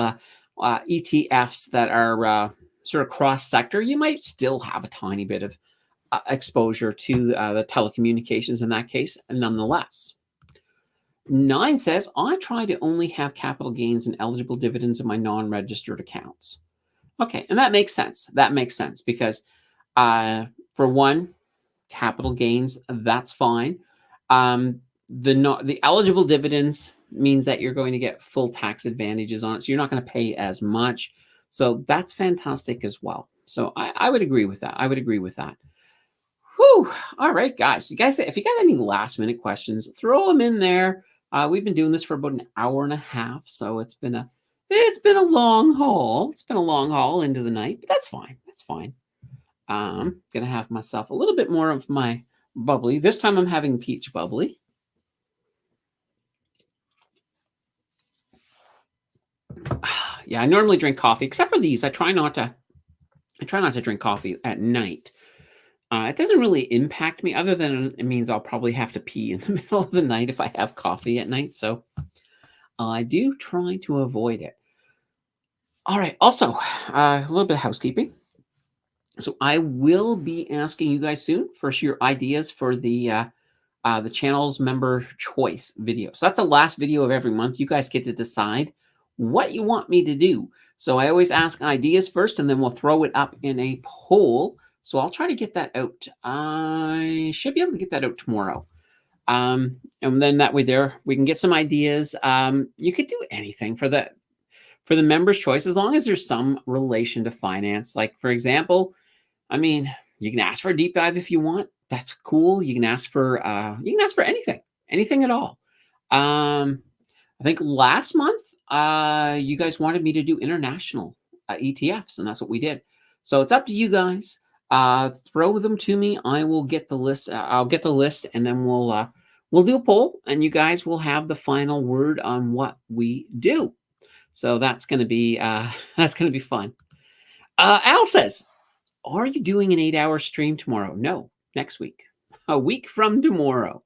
ETFs that are sort of cross-sector, you might still have a tiny bit of exposure to the telecommunications in that case, nonetheless. 9 says, I try to only have capital gains and eligible dividends in my non-registered accounts. Okay, and that makes sense. That makes sense because, for one, capital gains, that's fine. The eligible dividends means that you're going to get full tax advantages on it, so you're not going to pay as much. So that's fantastic as well. So I would agree with that. I would agree with that. Whew. All right, guys. You guys, if you got any last minute questions, throw them in there. We've been doing this for about an hour and a half, so it's been a long haul. It's been a long haul into the night, but that's fine. That's fine. Gonna have myself a little bit more of my bubbly. This time I'm having peach bubbly. Yeah, I normally drink coffee, except for these. I try not to drink coffee at night. It doesn't really impact me, other than it means I'll probably have to pee in the middle of the night if I have coffee at night. So I do try to avoid it. All right. Also, a little bit of housekeeping. So I will be asking you guys soon for your ideas for the channel's member choice video. So that's the last video of every month. You guys get to decide what you want me to do. So I always ask ideas first, and then we'll throw it up in a poll. So I'll try to get that out. I should be able to get that out tomorrow. And then that way there, we can get some ideas. You could do anything for the member's choice, as long as there's some relation to finance. Like, for example, I mean, you can ask for a deep dive if you want. That's cool. You can ask for anything at all. I think last month, you guys wanted me to do international ETFs, and that's what we did. So it's up to you guys. Throw them to me. I will get the list. I'll get the list, and then we'll do a poll, and you guys will have the final word on what we do. So that's going to be fun. Al says, are you doing an 8-hour stream tomorrow? No, next week, a week from tomorrow.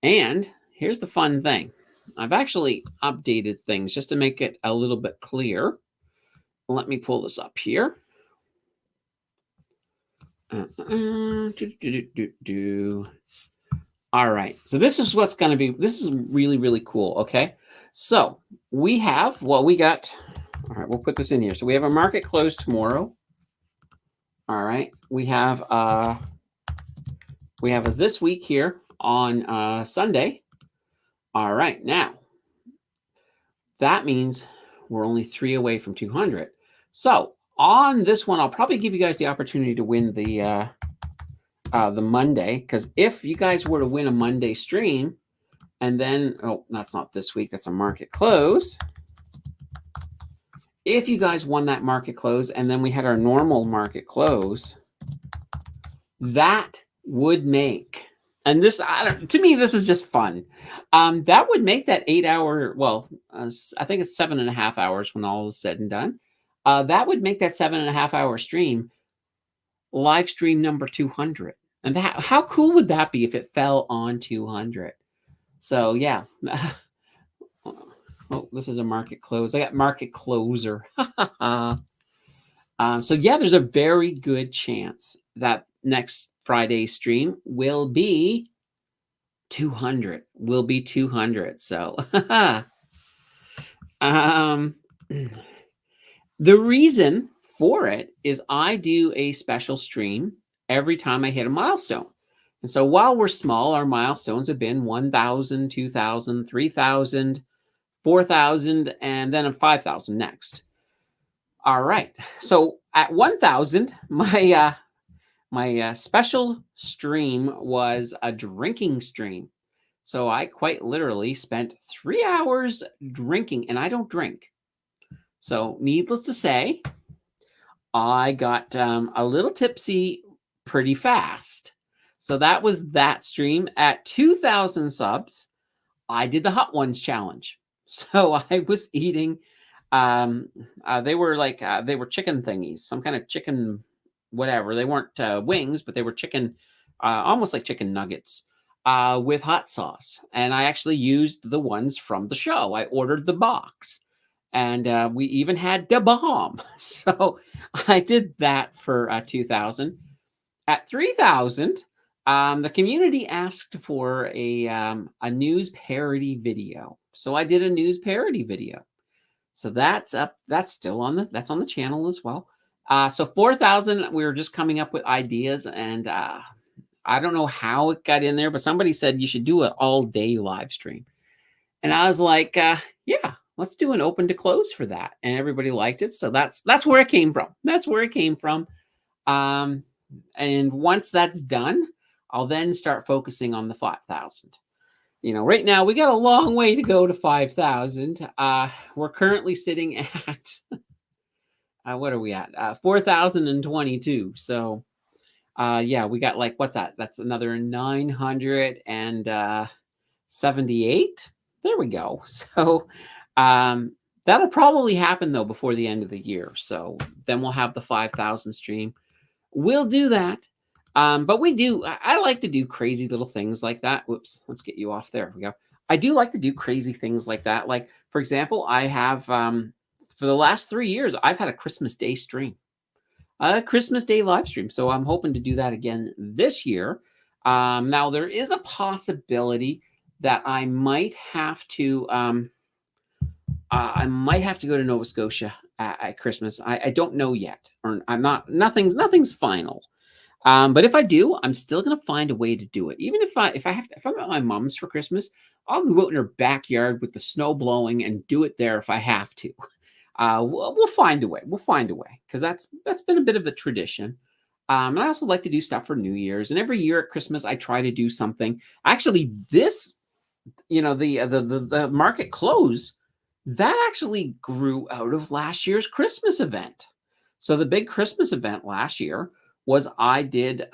And here's the fun thing. I've actually updated things just to make it a little bit clear. Let me pull this up here. All right. So this is what's going to be. This is really, really cool. Okay. So we got. All right. We'll put this in here. So we have a market close tomorrow. All right. We have a this week here on Sunday. All right. Now that means we're only 3 away from 200. So on this one, I'll probably give you guys the opportunity to win the Monday, because if you guys were to win a Monday stream, and then that's not this week, that's a market close. If you guys won that market close, and then we had our normal market close, that would make, and this, to me, this is just fun. That would make that 8-hour, I think it's 7.5 hours when all is said and done. That would make that 7.5-hour stream live stream number 200. And how cool would that be if it fell on 200? So yeah. Oh, this is a market close. I got market closer. So yeah, there's a very good chance that next Friday stream will be 200. Will be 200. So the reason for it is I do a special stream every time I hit a milestone. And so while we're small, our milestones have been 1,000, 2,000, 3,000, 4,000, and then 5,000 next. All right. So at 1,000, my special stream was a drinking stream. So I quite literally spent 3 hours drinking, and I don't drink. So needless to say, I got a little tipsy pretty fast. So that was that stream. At 2,000 subs, I did the Hot Ones challenge. So I was eating, they were chicken thingies, some kind of chicken, whatever. They weren't wings, but they were chicken, almost like chicken nuggets with hot sauce. And I actually used the ones from the show. I ordered the box. And we even had the bomb. So I did that for 2,000. At 3,000, The community asked for a news parody video, so I did a news parody video. So that's up. That's still on the channel as well. So 4,000. We were just coming up with ideas, and I don't know how it got in there, but somebody said you should do an all-day live stream, and I was like, yeah, let's do an open to close for that, and everybody liked it. So that's where it came from. That's where it came from. And once that's done, I'll then start focusing on the 5,000. Right now we got a long way to go to 5,000. We're currently sitting at what are we at? 4,022. So yeah, we got like, what's that? That's another 978. There we go. So that'll probably happen though before the end of the year. So then we'll have the 5,000 stream. We'll do that. But I like to do crazy little things like that. Whoops, let's get you off there. We go. I do like to do crazy things like that. Like, for example, I have, for the last 3 years, I've had a Christmas Day stream, a Christmas Day live stream. So I'm hoping to do that again this year. Now, there is a possibility that I might have to, go to Nova Scotia at Christmas. I don't know yet, or nothing's final. But if I do, I'm still gonna find a way to do it. Even if I'm at my mom's for Christmas, I'll go out in her backyard with the snow blowing and do it there if I have to. We'll find a way. We'll find a way, because that's been a bit of a tradition. And I also like to do stuff for New Year's, and every year at Christmas I try to do something. Actually, this, the market close, that actually grew out of last year's Christmas event. So the big Christmas event last year was I did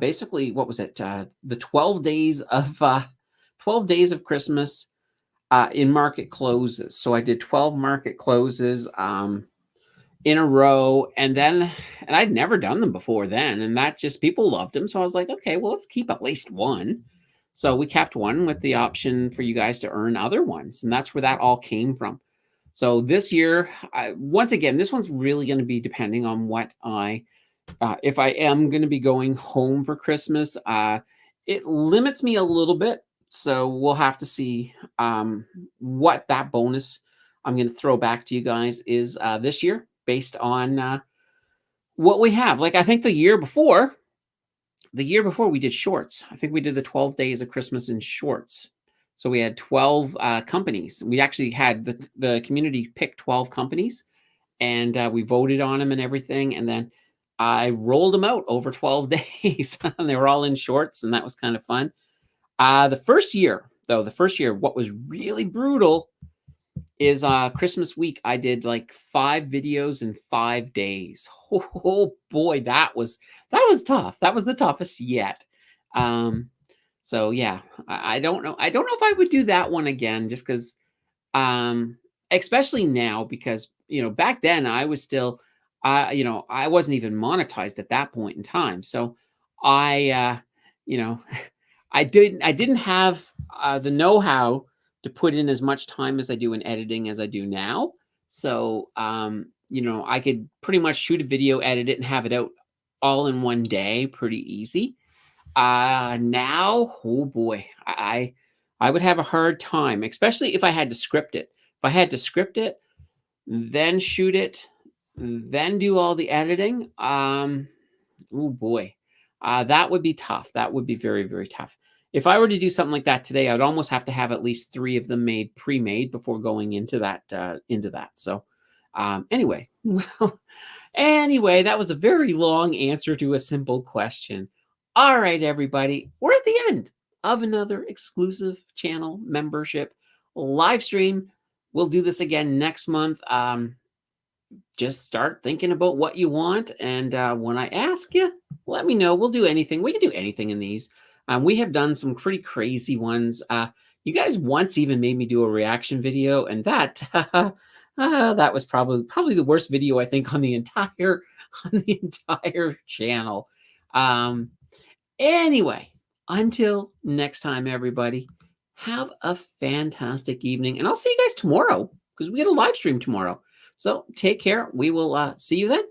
basically, what was it? The 12 days of Christmas in market closes. So I did 12 market closes in a row, and I'd never done them before then, and that just, people loved them. So I was like, okay, well, let's keep at least one. So we kept one with the option for you guys to earn other ones, and that's where that all came from. So this year, once again, this one's really going to be depending on what if I am going to be going home for Christmas. It limits me a little bit, so we'll have to see what that bonus I'm going to throw back to you guys is this year, based on what we have. Like, I think the year before we did shorts. I think we did the 12 days of Christmas in shorts. So we had 12 companies. We actually had the community pick 12 companies, and we voted on them and everything, and then I rolled them out over 12 days, and they were all in shorts, and that was kind of fun. The first year, what was really brutal is Christmas week. I did like 5 videos in 5 days. Oh boy, that was tough. That was the toughest yet. So yeah, I don't know. I don't know if I would do that one again, just because, especially now, because back then I was still, I wasn't even monetized at that point in time. So I I didn't have the know-how to put in as much time as I do in editing as I do now. So I could pretty much shoot a video, edit it, and have it out all in one day, pretty easy. Now, oh boy, I would have a hard time, especially if I had to script it. If I had to script it, then shoot it, then do all the editing. Oh boy, that would be tough. That would be very, very tough. If I were to do something like that today, I'd almost have to have at least 3 of them pre-made before going into that. So, anyway, that was a very long answer to a simple question. All right, everybody, we're at the end of another exclusive channel membership live stream. We'll do this again next month. Just start thinking about what you want, and when I ask you, let me know. We'll do anything. We can do anything in these. We have done some pretty crazy ones. You guys once even made me do a reaction video, and that that was probably the worst video, I think, on the entire channel. Anyway, until next time, everybody, have a fantastic evening, and I'll see you guys tomorrow, because we get a live stream tomorrow. So take care. We will see you then.